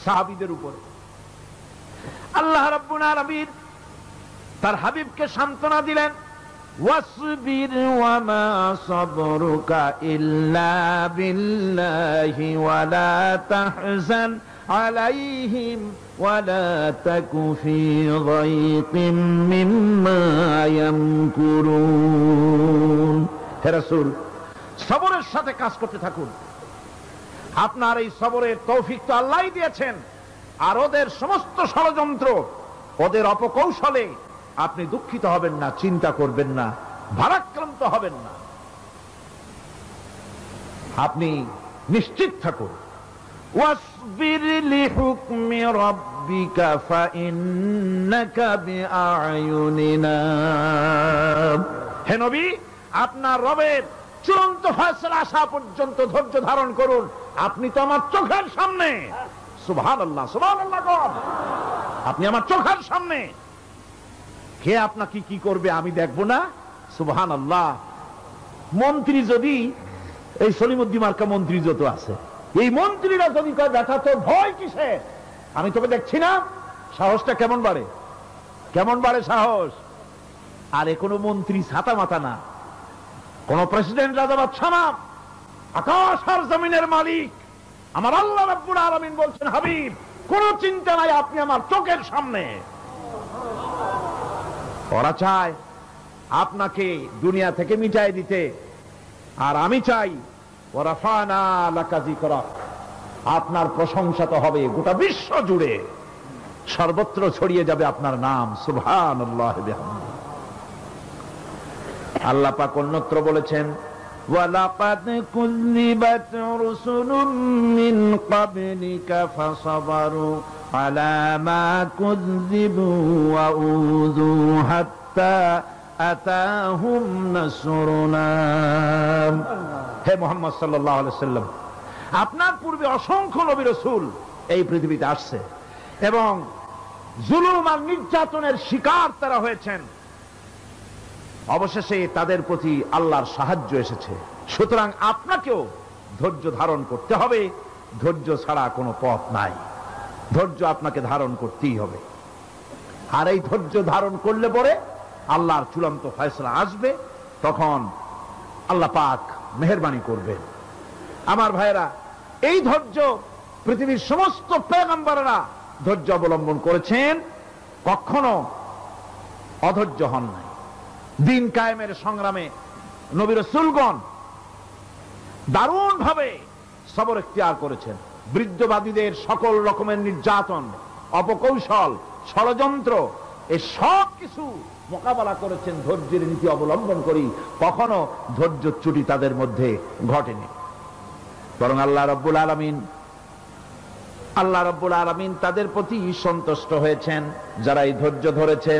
সাহাবীদের উপরে। আল্লাহ রাব্বুল আলামিন তার হাবিবকে সান্ত্বনা দিলেন, ওয়াসবির ওয়া মা সাবরুকা ইল্লা বিল্লাহি ওয়া লা তাহজান আলাইহিম ওয়া লা তাকু ফি যায়কিম মিম্মা ইয়ামকুরুন। হে রাসূল, সবরের সাথে কাজ করতে থাকুন। আপনার এই সবরের তৌফিক তো আল্লাহই দিয়েছেন, আর ওদের সমস্ত ষড়যন্ত্র, ওদের অপকৌশলে আপনি দুঃখিত হবেন না, চিন্তা করবেন না, ভারাক্রান্ত হবেন না। আপনি নিশ্চিত থাকুন। ওয়াসবির লিহুকমি রাব্বিকা ফাইন্নাকা বিআয়ুনিনা। হে নবী, আপনার রবের চূড়ান্ত ফয়সালা আসা পর্যন্ত ধৈর্য ধারণ করুন। আপনি তো আমার চোখের সামনে। সুবহানাল্লাহ, সুবহানাল্লাহ। আপনি আমার চোখের সামনে। কে আপনাকে কি করবে আমি দেখব না? সুবহানাল্লাহ। মন্ত্রী যদি, এই সলিমুদ্দিন মার্কা মন্ত্রী যত আছে, এই মন্ত্রীরা যদি কয় দেখা তো ভয় কিসে, আমি তোকে দেখছি না, সাহসটা কেমন বাড়ে, কেমন বাড়ে সাহস। আর এ কোনো মন্ত্রী ছাতা মাথা না, কোন প্রেসিডেন্ট রাজা বাদশা না, আকাশ আর জমিনের মালিক আমার আল্লাহ রাব্বুল আলামিন বলছেন, হাবিব কোন চিন্তা নাই, আপনি আমার চোখের সামনে। ওরা চায় আপনাকে দুনিয়া থেকে মিটাই দিতে, আর আমি চাই ওয়ারাফানা লাকা যিকরাক, আপনার প্রশংসা তো হবে গোটা বিশ্ব জুড়ে, সর্বত্র ছড়িয়ে যাবে আপনার নাম। সুবহানাল্লাহ বিহামদিহি। আল্লাহ পাক অন্যত্র বলেছেন, ওয়ালাকাদ কুযযিবাত রুসুলুম মিন ক্বাবলিকা ফাসাবারু আলা মা কুযযিবু ওয়া উযু হাত্তা আতাহুম নাসরুনা। হে মুহাম্মদ সাল্লাল্লাহু আলাইহি ওয়াসাল্লাম, আপনার পূর্বে অসংখ্য নবী রাসূল এই পৃথিবীতে আসছে এবং জুলুম আর নির্যাতনের শিকার তারা হয়েছেন। অবশেষে তাদের প্রতি আল্লাহর সাহায্য এসেছে। সুতরাং আপনাকেও ধৈর্য ধারণ করতে হবে। ধৈর্য ছাড়া কোনো পথ নাই। ধৈর্য আপনাকে ধারণ করতেই হবে। আর এই ধৈর্য ধারণ করলে পরে আল্লাহর চূড়ান্ত ফয়সালা আসবে, তখন আল্লাহ পাক মেহেরবানি করবেন। আমার ভাইরা, এই ধৈর্য পৃথিবীর সমস্ত পয়গম্বররা ধৈর্য অবলম্বন করেছেন, কখনো অধৈর্য হন নাই। দিন কায়েমের সংগ্রামে নবী রাসূলগণ দারুণ ভাবে সবর ইখতিয়ার করেছেন। বৃদ্ধবাদীদের সকল রকমের নির্যাতন, অপকৌশল, ষড়যন্ত্র, এই সব কিছু মোকাবেলা করেছেন ধৈর্যের নীতি অবলম্বন করি। কখনো ধৈর্যচ্যুতি তাদের মধ্যে ঘটেনি, বরং আল্লাহ রাব্বুল আলামিন তাদের প্রতি সন্তুষ্ট হয়েছেন। যারা এই ধৈর্য ধরেছে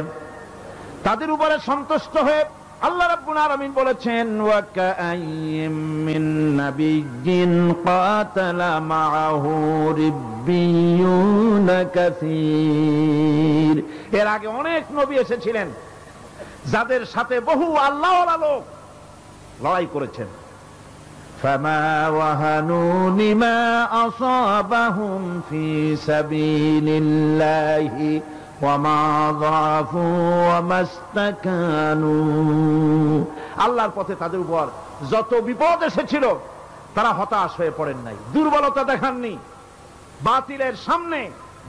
তাদের উপরে সন্তুষ্ট হয়ে আল্লাহ রাব্বুল আলামিন বলেছেন, ওয়া কাআইয়্যিম মিন নাবিয়্যিন কাতালা মাআহু রিব্বিয়ুন কাসীর। এর আগে অনেক নবী এসেছিলেন যাদের সাথে বহু আল্লাহওয়ালা লোক লড়াই করেছেন। ফামা ওয়াহানু লিমা আসাবাহুম ফি সাবিলিল্লাহি ওয়ামা যাফু ওয়ামা ইসতাকানু। আল্লাহর পথে তাদের উপর যত বিপদ এসেছিল তারা হতাশ হয়ে পড়েন নাই, দুর্বলতা দেখাননি, বাতিলের সামনে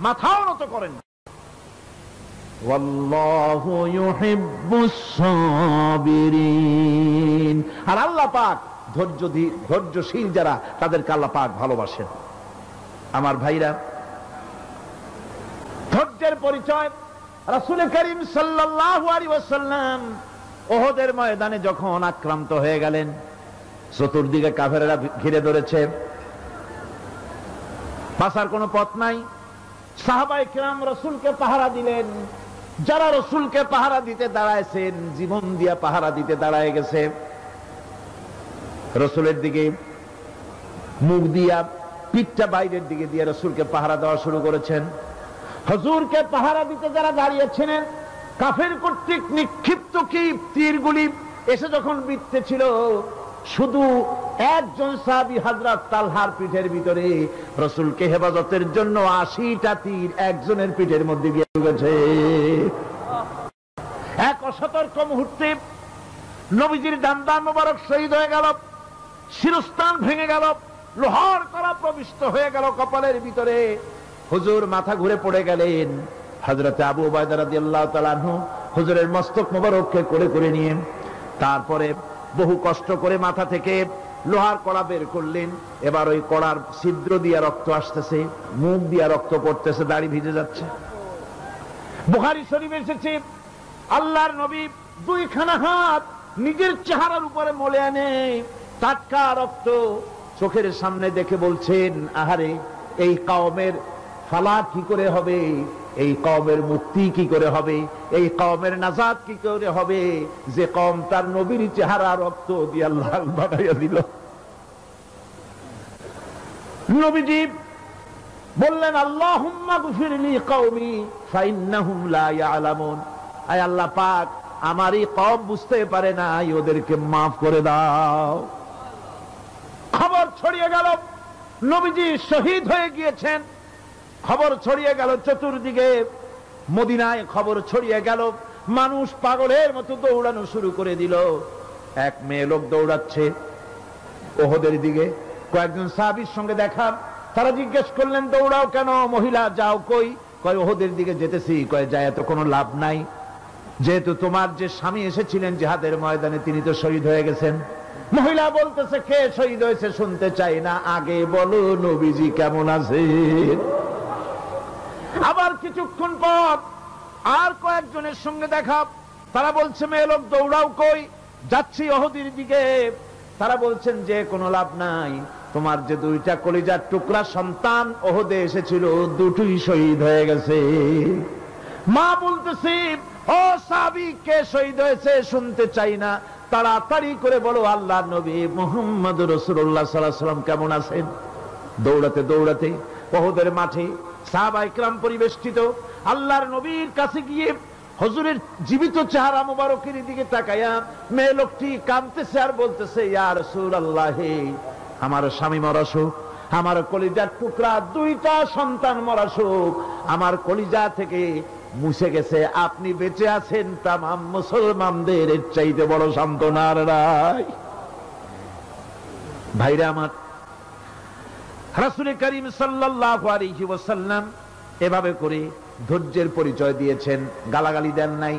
মাথাও নত করেন। ওয়াল্লাহু ইউহিব্বুস সাবিরিন। আর আল্লাহ পাক ধৈর্যশীল যারা, তাদেরকে আল্লাহ পাক ভালোবাসেন। আমার ভাইরা, ধৈর্যের পরিচয় রাসূল করিম সাল্লাল্লাহু আলাইহি ওয়াসাল্লাম উহুদের ময়দানে যখন আক্রান্ত হয়ে গেলেন, চতুর্দিকে কাফেররা ঘিরে ধরেছে, বাঁচার কোনো পথ নাই। সাহাবায়ে কেরাম রাসূলকে পাহারা দিলেন। যারা রাসূলকে পাহারা দিতে দাঁড়ায়ছেন, জীবন দিয়া পাহারা দিতে দাঁড়ায় গেছে, রাসূলের দিকে মুখ দিয়া, পিঠটা বাইরের দিকে দিয়ে রাসূলকে পাহারা দেওয়া শুরু করেছেন। হুজুরকে পাহারা দিতে যারা দাঁড়িয়েছিলেন, কাফের কর্তৃক নিক্ষিপ্ত কি তীরগুলি এসে যখন বিঁধতেছিল, শুধু একজন সাহাবী হযরত তালহার পিঠের ভিতরে রাসূলকে হেফাজতের জন্য 80টা তীর একজনের পিঠের মধ্যে গিয়ে ঢুকেছে। এক অসতর্ক মুহূর্তে নবীজির দান্দান মোবারক শহীদ হয়ে গেল, শিরস্থান ভেঙে গেল, লোহার কড়া প্রবিষ্ট হয়ে গেল কপালের ভিতরে। হুজুর মাথা ঘুরে পড়ে গেলেন। হযরত আবু উবাইদা রাদিয়াল্লাহু তাআলা আনহু হুজুরের মস্তক মোবারককে কোলে করে নিয়ে তারপরে বহু কষ্ট করে মাথা থেকে লোহার কড়া বের করলেন। এবার ওই কড়ার ছিদ্র দিয়ে রক্ত আসতেছে, মুখ দিয়ে রক্ত পড়তেছে, দাড়ি ভিজে যাচ্ছে। বুখারী শরীফে এসেছে, আল্লাহর নবী দুইখানা হাত নিজের চেহারার উপরে মলে আনে, টাটকা রক্ত চোখের সামনে দেখে বলছেন, আহারে এই কওমের ফালাক কি করে হবে, এই কওমের মুক্তি কি করে হবে, এই কওমের নাজাত কি করে হবে, যে কওম তার নবীর চেহারা রক্ত দিয়ে লাল বানাইয়া দিল। নবীজি বললেন, আল্লাহুম্মা গফিরলি কওমি ফাইন্নাহুম লা ইয়ালামুন, আয় আল্লাহ পাক, আমার এই কওম বুঝতে পারে না, ওদেরকে মাফ করে দাও। খবর ছড়িয়ে গেল নবীজি শহীদ হয়ে গিয়েছেন। খবর ছড়িয়ে গেল চতুর্দিকে, মদিনায় খবর ছড়িয়ে গেল, মানুষ পাগলের মতো দৌড়ানো শুরু করে দিল। এক মেয়ে লোক দৌড়াচ্ছে ওহদের দিকে, কয়েকজন সাহাবীর সঙ্গে দেখা। তারা জিজ্ঞেস করলেন, দৌড়াও কেন মহিলা, যাও কই? কয় ওহদের দিকে যেতেছি। কয় যায় তো কোনো লাভ নাই, যেহেতু তোমার যে স্বামী এসেছিলেন জিহাদের ময়দানে তিনি তো শহীদ হয়ে গেছেন। মহিলা বলতেছে, কে শহীদ হয়েছে শুনতে চাই না, আগে বলো নবীজি কেমন আছে। আবার কিছুক্ষণ পর আর কয়েকজনের সঙ্গে দেখা। তারা বলছে, মেয়ে লোক দৌড়াও কই? যাচ্ছি ওহদের দিকে। তারা বলছেন যে কোনো লাভ নাই, তোমার যে দুইটা কলিজার টুকরা সন্তান ওহদে এসেছিল দুটোই শহীদ হয়ে গেছে। মা বলতেছি, ও সাহাবী, কে শহীদ হয়েছে শুনতে চাই না, তাড়াতাড়ি করে বলো আল্লাহর নবী মুহাম্মদ রাসূলুল্লাহ সাল্লাল্লাহু আলাইহি ওয়াসাল্লাম কেমন আছেন। দৌড়াতে দৌড়াতে ওহদের মাঠে সাহাবায়ে কেরাম পরিবেষ্টিত। আল্লাহর নবীর কাছে গিয়ে হুজুরের জীবিত চেহারা মোবারকের দিকে তাকায়া মেয়ে লোকটি কাঁদতেছে আর বলতেছে, ইয়া রাসূলুল্লাহ, আমার স্বামী মরা শোক, আমার কলিজার টুকরা দুইটা সন্তান মরা শোক, আমার কলিজা থেকে মুছে গেছে, আপনি বেঁচে আছেন, তামাম মুসলমানদের এর চাইতে বড় সান্ত্বনার নাই। ভাইরা আমার, রাসূল করিম সাল্লাল্লাহু আলাইহি ওয়াসাল্লাম এভাবে করে ধৈর্যের পরিচয় দিয়েছেন। গালাগালি দেন নাই,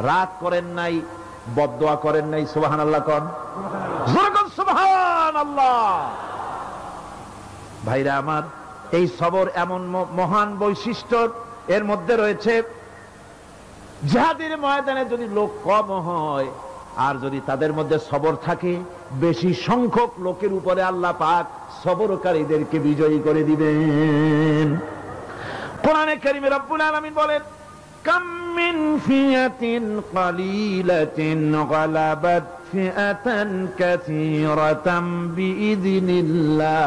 রাগ করেন নাই, বদদোয়া করেন নাই। সুবহানাল্লাহ কোন, সুবহানাল্লাহ। ভাইরা আমার, এই সবর এমন মহান বৈশিষ্ট্য এর মধ্যে রয়েছে। জিহাদের ময়দানে যদি লোক কম হয় আর যদি তাদের মধ্যে সবর থাকে, বেশি সংখ্যক লোকের উপরে আল্লাহ পাক সবরকারীদেরকে বিজয়ী করে দিবেন। কোরআনে কারীমে রব্বুল আলামিন বলেন, কাম মিন ফিয়াতিন কালিলাতিন গালাবাত ফিআতান কাসীরাতাম বিইযনিল্লাহ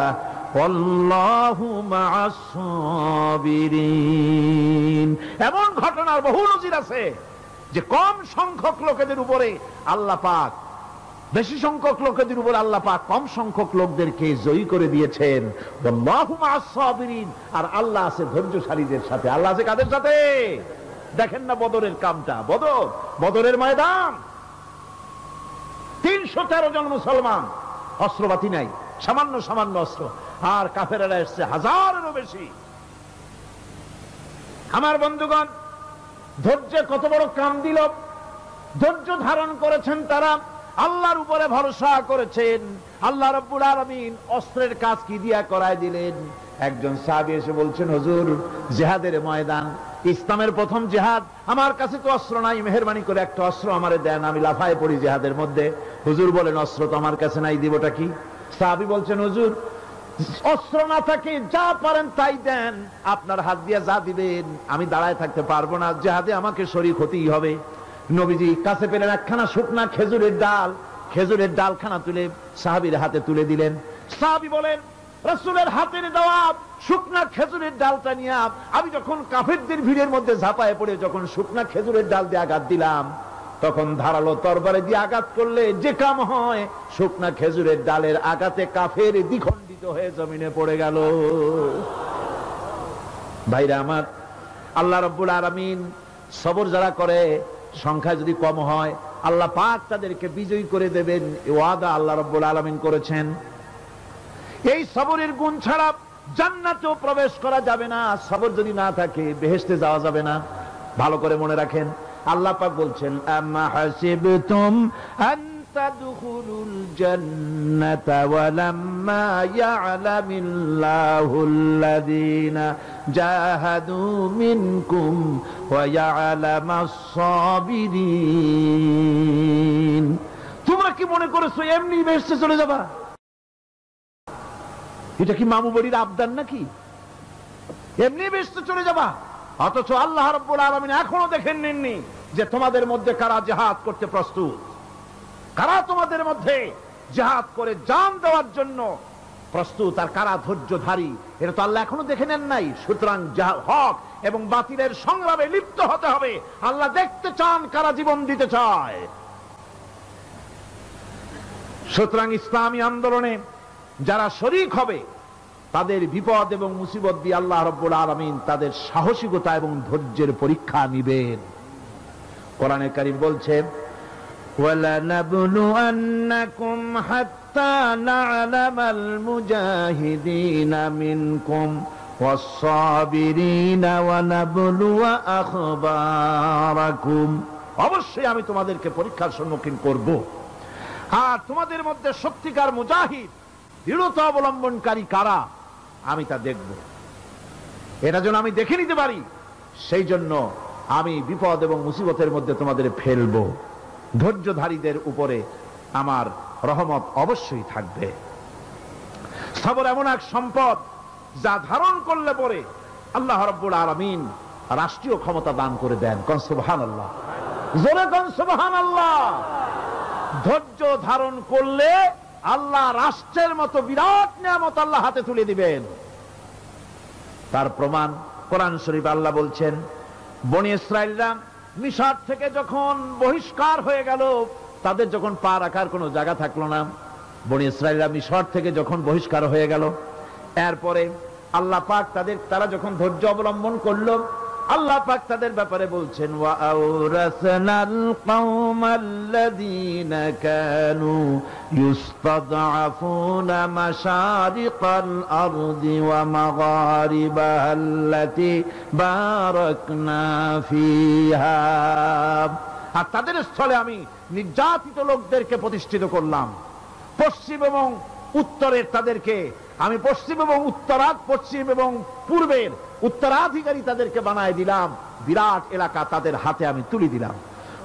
ওয়াল্লাহু মা'আস সাবিরিন। এমন ঘটনার বহু নজির আছে যে কম সংখ্যক লোকেদের উপরে আল্লাহ পাক, বেশি সংখ্যক লোকেদের উপর আল্লাহ পাক কম সংখ্যক লোকদেরকে জয়ী করে দিয়েছেন। ওয়াল্লাহু মা'আস সাবিরিন, আর আল্লাহ আছে ধৈর্যশালীদের সাথে। আল্লাহ আছে কাদের সাথে? দেখেন না বদরের কামটা, বদরের ময়দান, 313 জন মুসলমান, অস্ত্রপাতি নাই, সামান্য সামান্য অস্ত্র, আর কাফেরেরা এসছে হাজারেরও বেশি। আমার বন্ধুগণ, ধৈর্য কত বড় কাম দিল, ধৈর্য ধারণ করেছেন তারা, আল্লাহর উপরে ভরসা করেছেন। আল্লাহ রাব্বুল আলামিন অস্ত্রের কাজ কি দিয়া করায় দিলেন। একজন সাহাবী এসে বলছেন, হুজুর, জিহাদের ময়দান, ইসলামের প্রথম জিহাদ, আমার কাছে তো অস্ত্র নাই, মেহেরবানি করে একটা অস্ত্র আমারে দেন, আমি লাফায় পড়ি জিহাদের মধ্যে। হুজুর বলেন, অস্ত্র তো আমার কাছে নাই, দিবটা কি? সাহাবী বলছেন, হুজুর, অস্ত্র না থাকে যা পারেন তাই দেন, আপনার হাত দিয়ে যা দিবেন আমি দাঁড়ায় থাকতে পারবো না, জিহাদে আমাকে শরীক হতেই হবে। নবীজি কাছে পেলেন একখানা শুকনা খেজুরের ডাল, খেজুরের ডালখানা তুলে সাহাবীর হাতে তুলে দিলেন। সাহাবী বলেন, রাসূলের হাতের দেওয়া শুকনা খেজুরের ডালটা নিয়ে আমি যখন কাফেরদের ভিড়ের মধ্যে ঝাঁপায় পড়ে যখন শুকনা খেজুরের ডাল দিয়ে আঘাত দিলাম, তখন ধারালো তরবারি দিয়ে আঘাত করলে যে কাম হয়, শুকনা খেজুরের ডালের আঘাতে কাফের দ্বিখণ্ডিত হয়ে জমিনে পড়ে গেল। ভাইরা আমার, আল্লাহ রাব্বুল আলামিন সবর যারা করে, সংখ্যা যদি কম হয়, আল্লাহ পাক তাদেরকে বিজয়ী করে দেবেন, এই ওয়াদা আল্লাহ রাব্বুল আলামিন করেছেন। এই সবরের গুণ ছাড়া জান্নাতেও প্রবেশ করা যাবে না। সবর যদি না থাকে বেহেশতে যাওয়া যাবে না। ভালো করে মনে রাখেন, আল্লাহ পাক বলছেন, আম্মা হাসিবতুম আন তাদখুলুল জান্নাতা ওয়ালাম্মা ইয়া'লামিল্লাহুল্লাযীনা জাহাদু মিনকুম ওয়া ইয়া'লামাস সাবিরিন। তোমরা কি মনে করেছো এমনি বেহেশতে চলে যাবা? এটা কি মামু বাড়ির আবদার নাকি? এমনি বেহেশতে চলে যাবা। অথচ আল্লাহ রাব্বুল আলামিন এখনো দেখেন নেননি যে তোমাদের মধ্যে কারা জিহাদ করতে প্রস্তুত, কারা তোমাদের মধ্যে জিহাদ করে জান দেওয়ার জন্য প্রস্তুত, আর কারা ধৈর্যধারী, এটা তো আল্লাহ এখনো দেখে নেন নাই। সুতরাং হক এবং বাতিলের সংগ্রামে লিপ্ত হতে হবে। আল্লাহ দেখতে চান কারা জীবন দিতে চায়। সুতরাং ইসলামী আন্দোলনে যারা শরীক হবে তাদের বিপদ এবং মুসিবত দিয়ে আল্লাহ রাব্বুল আলামিন তাদের সাহসিকতা এবং ধৈর্যের পরীক্ষা নিবেন। কোরআনে কারীম বলছে, وَلَنَبْلُوَنَّكُمْ حَتَّى نَعْلَمَ الْمُجَاهِدِينَ مِنكُمْ وَالصَّابِرِينَ وَنَبْلُوَ أَخْبَارَكُمْ। অবশ্যই আমি তোমাদেরকে পরীক্ষার সম্মুখীন করব, আর তোমাদের মধ্যে সত্যিকার মুজাহিদ, দৃঢ়তা অবলম্বনকারী কারা আমি তা দেখব। এটা যেন আমি দেখে নিতে পারি, সেই জন্য আমি বিপদ এবং মুসিবতের মধ্যে তোমাদের ফেলবো। ধৈর্যধারীদের উপরে আমার রহমত অবশ্যই থাকবে। সবর এমন এক সম্পদ যা ধারণ করলে পরে আল্লাহ রাব্বুল আলামিন রাষ্ট্রীয় ক্ষমতা দান করে দেন। কোন সুবহানাল্লাহ, জোরে কোন সুবহানাল্লাহ। ধৈর্য ধারণ করলে আল্লাহ রাষ্ট্রের মতো বিরাট নিয়ামত আল্লাহ হাতে তুলে দিবেন। তার প্রমাণ কোরআন শরীফে আল্লাহ বলছেন, বনি ইসরাইলরা মিশর থেকে যখন বহিষ্কার হয়ে গেল, তাদের যখন পা রাখার কোনো জায়গা থাকলো না, বনি ইসরাইলরা মিশর থেকে যখন বহিষ্কার হয়ে গেল, এরপরে আল্লাহ পাক তারা যখন ধৈর্য অবলম্বন করলো, আল্লাহ পাক তাদের ব্যাপারে বলছেন, ওয়া আওরাসনাল কওমাল্লাযীনা কানু ইস্তাদআফুনা মাশারিকাল আরদি ওয়া মাগারিবাহা আল্লাতী বারাকনা ফিহা। আর তাদের স্থলে আমি নির্যাতিত লোকদেরকে প্রতিষ্ঠিত করলাম। পশ্চিম এবং উত্তরের তাদেরকে আমি পশ্চিম এবং পূর্বের উত্তরাধিকারী তাদেরকে বানায় দিলাম। বিরাট এলাকা তাদের হাতে আমি তুলে দিলাম।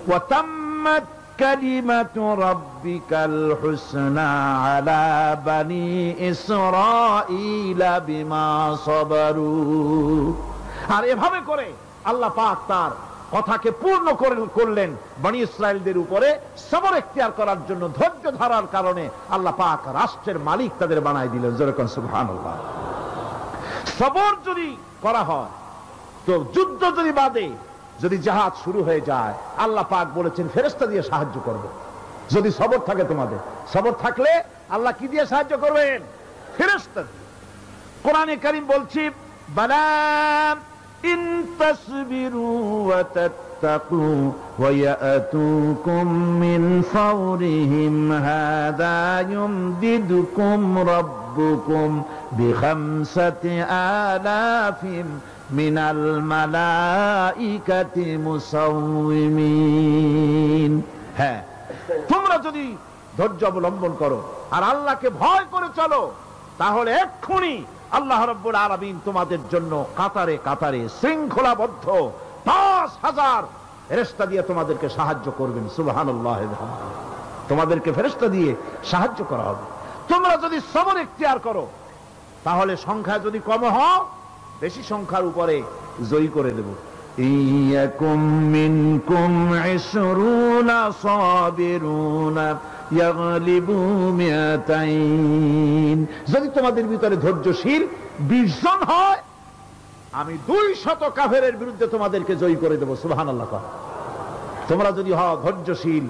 ওয়া তাম্মাত কালিমাতু রাব্বিকাল হুসনা আলা বানি ইসরাঈলা বিমা সাবারু। আর এভাবে করে আল্লাহ পাক তার কথাকে পূর্ণ করলেন বনি ইসরাইলদের উপরে। সবর এখতিয়ার করার জন্য, ধৈর্য ধরার কারণে আল্লাহ পাক রাষ্ট্রের মালিক তাদের বানায় দিলেন। যেরকম সুবহানাল্লাহ। সবর যদি করা হয়, তো যুদ্ধ যদি বাদে, যদি জিহাদ শুরু হয়ে যায়, আল্লাহ পাক বলেছেন ফেরেশতা দিয়ে সাহায্য করবে। যদি সবর থাকে তোমাদের, সবর থাকলে আল্লাহ কি দিয়ে সাহায্য করবেন? ফেরেশতা। কোরআনে কারীম বলছি, বালা ইন তাসবিরু ওয়া তাত্তাকু ওয়া ইয়াতুকুম মিন ফাওরিহিম হাদা ইউমদিদুকুম রাব্বুকুম বিখামসাতি আলাফিন মিনাল মালাইকাতি মুসাউমিমিন। হ্যাঁ, তোমরা যদি ধৈর্য অবলম্বন করো আর আল্লাহকে ভয় করে চলো, তাহলে এক্ষুনি আল্লাহ রাব্বুল আলামিন তোমাদের জন্য কাতারে কাতারে শৃঙ্খলাবদ্ধ ৫,০০০ ফেরেশতা দিয়ে তোমাদেরকে সাহায্য করবেন। সুবহানাল্লাহ। তোমাদেরকে ফেরেশতা দিয়ে সাহায্য করা হবে। তোমরা যদি সবর ইখতিয়ার করো, তাহলে সংখ্যা যদি কম হও, বেশি সংখ্যার উপরে জয়ী করে দেব। ইয়াকুম মিনকুম ২০ সাবিরুনা ইয়াগলিবু মিয়াতাইন। যদি তোমাদের ভিতরে ধৈর্যশীল ২০ জন হয়, আমি ২০০ কাফেরের বিরুদ্ধে তোমাদেরকে জয়ী করে দেব। সুবহানাল্লাহ। তোমরা যদি হও ধৈর্যশীল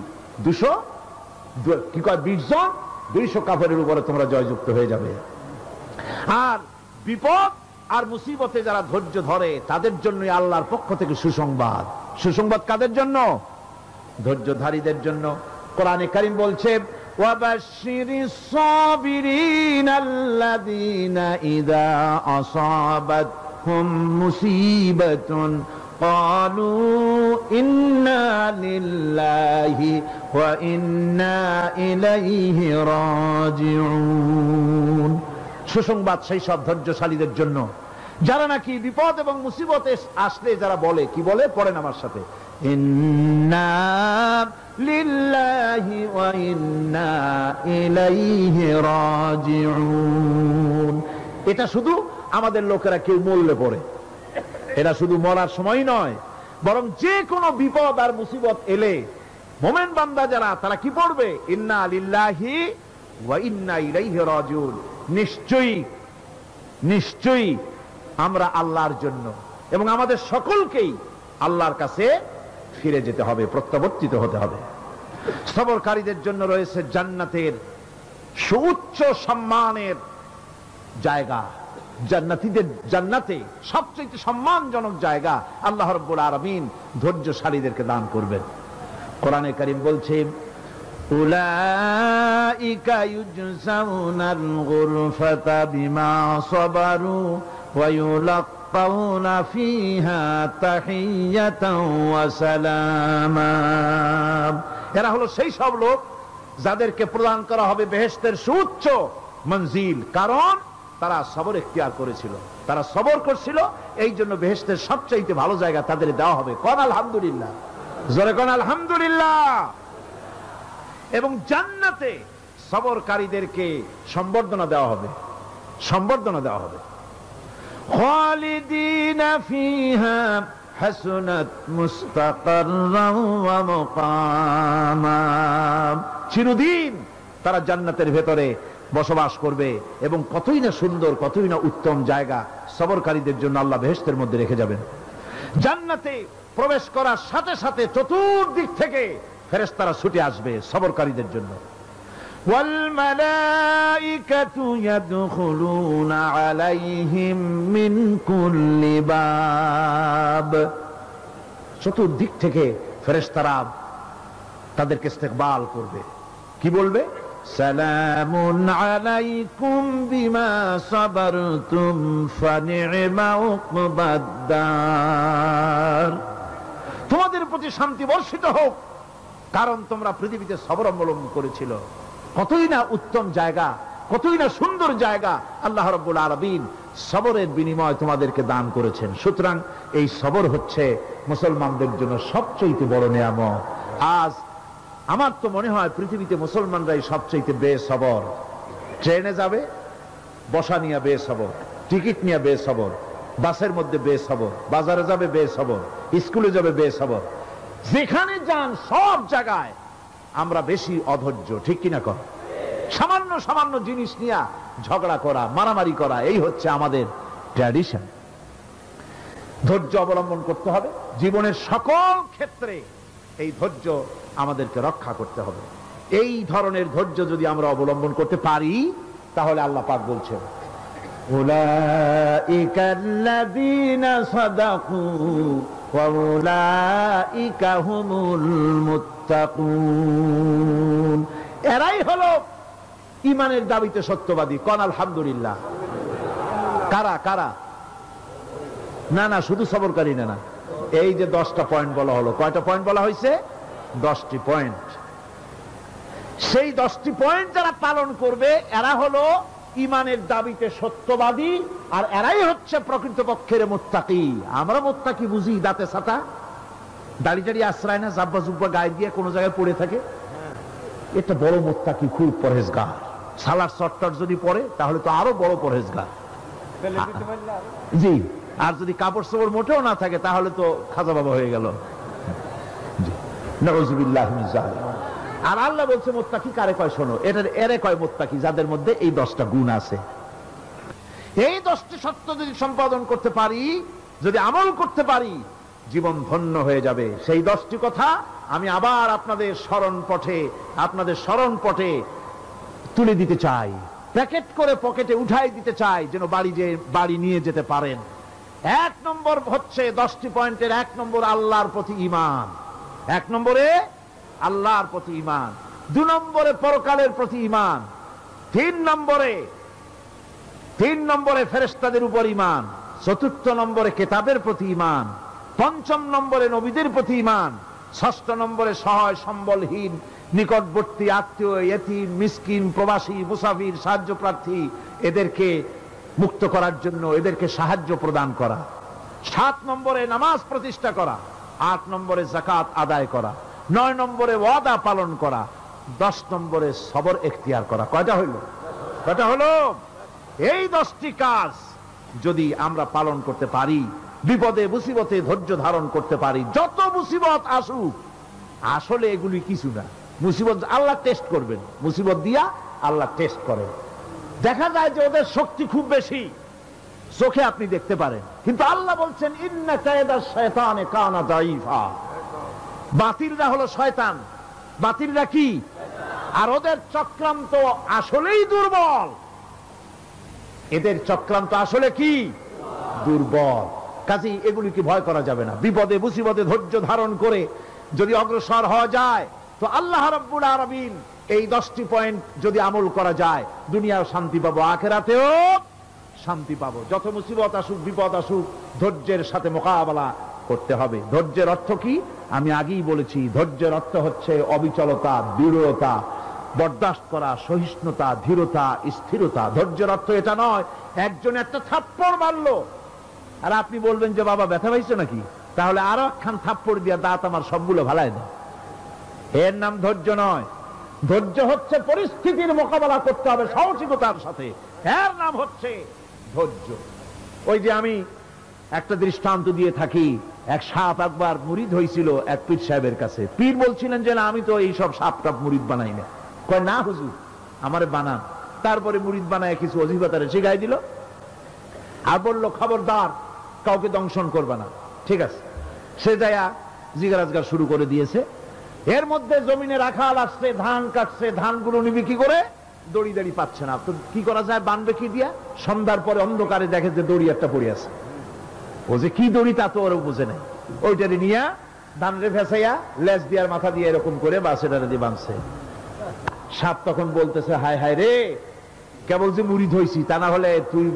২০ জন, ২০০ কাফেরের উপরে তোমরা জয়যুক্ত হয়ে যাবে। আর বিপদ আর মুসিবতে যারা ধৈর্য ধরে, তাদের জন্য আল্লাহর পক্ষ থেকে সুসংবাদ। সুসংবাদ কাদের জন্য? ধৈর্যধারীদের জন্য। কোরআনে কারীম বলছে, ওয়াবাশশিরিস সাবিরিনাল্লাযীনা ইযা আসাবাতহুম মুসিবাতুন ক্বালু ইন্না লিল্লাহি ওয়া ইন্না ইলাইহি রাজিউন। সুসংবাদ সেই সব ধৈর্যশালীদের জন্য যারা নাকি বিপদ এবং মুসিবতে আসলে যারা বলে, কি বলে, পড়েন আমার সাথে, ইন্না লিল্লাহি ওয়া ইন্না ইলাইহি রাজিউন। এটা শুধু আমাদের লোকেরা কেউ মরলে পড়ে, এটা শুধু মরার সময় নয়, বরং যে কোনো বিপদ আর মুসিবত এলে মোমেন বান্দা যারা, তারা কি পড়বে, ইন্না লিল্লাহি ওয়া ইন্না ইলাইহি রাজিউন। নিশ্চয়ই নিশ্চয়ই আমরা আল্লাহর জন্য এবং আমাদের সকলকেই আল্লাহর কাছে ফিরে যেতে হবে, প্রত্যাবর্তিত হতে হবে। সবরকারীদের জন্য রয়েছে জান্নাতের সুউচ্চ সম্মানের জায়গা। জান্নাতীদের জান্নাতে সবচেয়ে সম্মানজনক জায়গা আল্লাহ রাব্বুল আলামিন ধৈর্যশালীদেরকে দান করবেন। কোরআনে কারীম বলছে, উলাইকা ইউজজাউনাল গুরফাতা বিমা সাবারু ওয়া ইউলাক্কাউনা ফিহা তাহিয়াতান ওয়া সালামা। এরা হলো সেই সব লোক যাদেরকে প্রদান করা হবে বেহেশতের সুউচ্চ মঞ্জিল, কারণ তারা সবর ইখতিয়ার করেছিল, তারা সবর করছিল, এই জন্য বেহেশতের সবচাইতে ভালো জায়গা তাদের দেওয়া হবে। কোন আলহামদুলিল্লাহ, জোরে কোন আলহামদুলিল্লাহ। এবং জান্নাতে সবরকারীদেরকে সম্বর্ধনা দেওয়া হবে, সম্বর্ধনা দেওয়া হবে। খালিদিনা ফিহা হাসুনাত মুস্তাকাররান ওয়া মুকামা। চিরদিন তারা জান্নাতের ভেতরে বসবাস করবে এবং কতই না সুন্দর, কতই না উত্তম জায়গা সবরকারীদের জন্য আল্লাহ বেহেশতের মধ্যে রেখে যাবেন। জান্নাতে প্রবেশ করার সাথে সাথে চতুর্দিক থেকে ফেরেশতারা ছুটে আসবে সবরকারীদের জন্য। ওয়াল মালাইকাতু ইয়াদখুলুনা আলাইহিম মিন কুল্লি বাব। চতুর্দিক থেকে ফেরেশতারা তাদেরকে ইস্তেকবাল করবে, কি বলবে, সালামুন আলাইকুম বিমা সাবারতুম ফানি'মা উকবাদ-দার। তোমাদের প্রতি শান্তি বর্ষিত হোক, কারণ তোমরা পৃথিবীতে সবর অবলম্বন করেছিল। কতই না উত্তম জায়গা, কতই না সুন্দর জায়গা আল্লাহ রাব্বুল আলামিন সবরের বিনিময় তোমাদেরকে দান করেছেন। সুতরাং এই সবর হচ্ছে মুসলমানদের জন্য সবচেয়ে বড় নিয়ামত। আজ আমার তো মনে হয় পৃথিবীতে মুসলমানরাই সবচেয়ে বেসবর। ট্রেনে যাবে, বসা নিয়ে বেসবর, টিকিট নিয়ে বেসবর, বাসের মধ্যে বেসবর, বাজারে যাবে বেসবর, স্কুলে যাবে বেসবর, যেখানে যান সব জায়গায় আমরা বেশি অধৈর্য, ঠিক কিনা কর? সামান্য সামান্য জিনিস নিয়ে ঝগড়া করা, মারামারি করা, এই হচ্ছে আমাদের ট্র্যাডিশন। ধৈর্য অবলম্বন করতে হবে জীবনের সকল ক্ষেত্রে, এই ধৈর্য আমাদেরকে রক্ষা করতে হবে। এই ধরনের ধৈর্য যদি আমরা অবলম্বন করতে পারি, তাহলে আল্লাহ পাক বলছেন, উলাইকাল্লাযীনা সাদাকু ওয়া উলাইকা হুমুল মুত্তাকুন। এরাই হলো ঈমানের দাবিতে সত্যবাদী। কোন আলহামদুলিল্লাহ। কারা কারা? না না, শুধু সবরকারী না, এই যে 10টা পয়েন্ট বলা হলো, কয়টা পয়েন্ট বলা হয়েছে? 10টি পয়েন্ট। সেই 10টি পয়েন্ট যারা পালন করবে এরা হলো ঈমানের দাবিতে সত্যবাদী, আর এরাই হচ্ছে প্রকৃতপক্ষের মুত্তাকি। আমরা মুত্তাকি বুঝি দাঁতে ছাতা, দাড়ি টাড়ি আশ্রয় না, জাব্বা জুব্বা গায়ে দিয়ে কোনো জায়গায় পড়ে থাকে, এটা বড় মুত্তাকি, খুব পরহেজগার। সালার শর্টটার যদি পড়ে তাহলে তো আরো বড় পরহেজগার। জি, আর যদি কাপড় চোপড় মোটেও না থাকে তাহলে তো খাজা বাবা হয়ে গেল। নাউযুবিল্লাহ মিন যালিক। আর আল্লাহ বলছে মুত্তাকি কারে কয় শোনো, এরে কয় মুত্তাকি যাদের মধ্যে এই 10টা গুণ আছে। এই 10টি সত্য যদি সম্পাদন করতে পারি, যদি আমল করতে পারি, জীবন ধন্য হয়ে যাবে। সেই 10টি কথা আমি আবার আপনাদের স্মরণ পটে তুলে দিতে চাই, প্যাকেট করে পকেটে উঠাই দিতে চাই, যেন বাড়ি নিয়ে যেতে পারেন। 1 নম্বর হচ্ছে 10টি পয়েন্টের 1 নম্বর আল্লাহর প্রতি ঈমান। 1 নম্বরে আল্লাহর প্রতি ঈমান, 2 নম্বরে পরকালের প্রতি ঈমান, 3 নম্বরে ফেরেশতাদের উপর ঈমান, 4র্থ নম্বরে কিতাবের প্রতি ঈমান, 5ম নম্বরে নবীদের প্রতি ঈমান, 6ষ্ঠ নম্বরে সহায় সম্বলহীন নিকটবর্তী আত্মীয়, ইয়েতিম, মিসকিন, প্রবাসী, মুসাফির, সাহায্য প্রার্থী, এদেরকে মুক্ত করার জন্য এদেরকে সাহায্য প্রদান করা, 7 নম্বরে নামাজ প্রতিষ্ঠা করা, 8 নম্বরে যাকাত আদায় করা, 9 নম্বরে ওয়াদা পালন করা, 10 নম্বরে সবর এখতিয়ার করা। কয়টা হইল? কয়টা হলো? এই 10টি কাজ যদি আমরা পালন করতে পারি, বিপদে মুসিবতে ধৈর্য ধারণ করতে পারি, যত মুসিবত আসুক, আসলে এগুলি কিছু না। মুসিবত আল্লাহ টেস্ট করবেন, মুসিবত দিয়া আল্লাহ টেস্ট করেন। দেখা যায় যে ওদের শক্তি খুব বেশি, চোখে আপনি দেখতে পারেন, কিন্তু আল্লাহ বলছেন ইন্না কায়দাশ শায়তানে কানা দাঈফা। বাতিলরা হলো শয়তান, বাতিলরা কি? আর ওদের চক্রান্ত আসলেই দুর্বল। এদের চক্রান্ত আসলে কি? দুর্বল। কাজেই এগুলিকে ভয় করা যাবে না। বিপদে মুসিবতে ধৈর্য ধারণ করে যদি অগ্রসর হওয়া যায়, তো আল্লাহ রাব্বুল আলামিন এই 10টি পয়েন্ট যদি আমল করা যায়, দুনিয়াও শান্তি পাবো, আখিরাতেও শান্তি পাবো। যত মুসিবত আসুক, বিপদ আসুক, ধৈর্যের সাথে মোকাবেলা করতে হবে। ধৈর্যের অর্থ কি? আমি আগেই বলেছি, ধৈর্যের অর্থ হচ্ছে অবিচলতা, দৃঢ়তা, বরদাস্ত করা, সহিষ্ণুতা, ধীরতা, স্থিরতা। ধৈর্যের অর্থ এটা নয় একজন একটা থাপ্পড় মারলো আর আপনি বলবেন যে বাবা ব্যথা পাইছো নাকি, তাহলে আরো একখান থাপ্পড় দিয়া দাঁত আমার সবগুলো ভালাই দেয়। এর নাম ধৈর্য নয়। ধৈর্য হচ্ছে পরিস্থিতির মোকাবেলা করতে হবে সাহসিকতার সাথে, এর নাম হচ্ছে ধৈর্য। ওই যে আমি একটা দৃষ্টান্ত দিয়ে থাকি, এক সাপ একবার মুরিদ হয়েছিল এক পীর সাহেবের কাছে। পীর বলছিলেন যে না, আমি তো এই সব সাপ টাপ মুরিদ বানাই না। কয় না হুজুর, আমারে বানান। তারপরে মুরিদ বানায় কিছু অজিফাতারে শিখাই দিল আর বলল খবরদার কাউকে দংশন করবে না। ঠিক আছে, সে যায়া জিগারাজগার শুরু করে দিয়েছে। এর মধ্যে জমিনে রাখাল আসছে, ধান কাটছে, ধানগুলো নিবি কি করে, দড়ি দাড়ি পাচ্ছে না। তো কি করা যায়, বানবে কি দিয়া? সন্ধ্যার পরে অন্ধকারে দেখে যে দড়ি একটা পড়ে আছে। ও যে কি দড়ি তা তো ওরা বুঝে নাই। ওইটারে নিয়ে ধানরে ফেসাইয়া লেজ দিয়ার মাথা দিয়ে এরকম করে বাসেটারে দিয়ে বাঁধছে। সাপ তখন বলতেছে হায় হায় রে, কেবল যে মুরিদ হইছি, তা না হলে তুই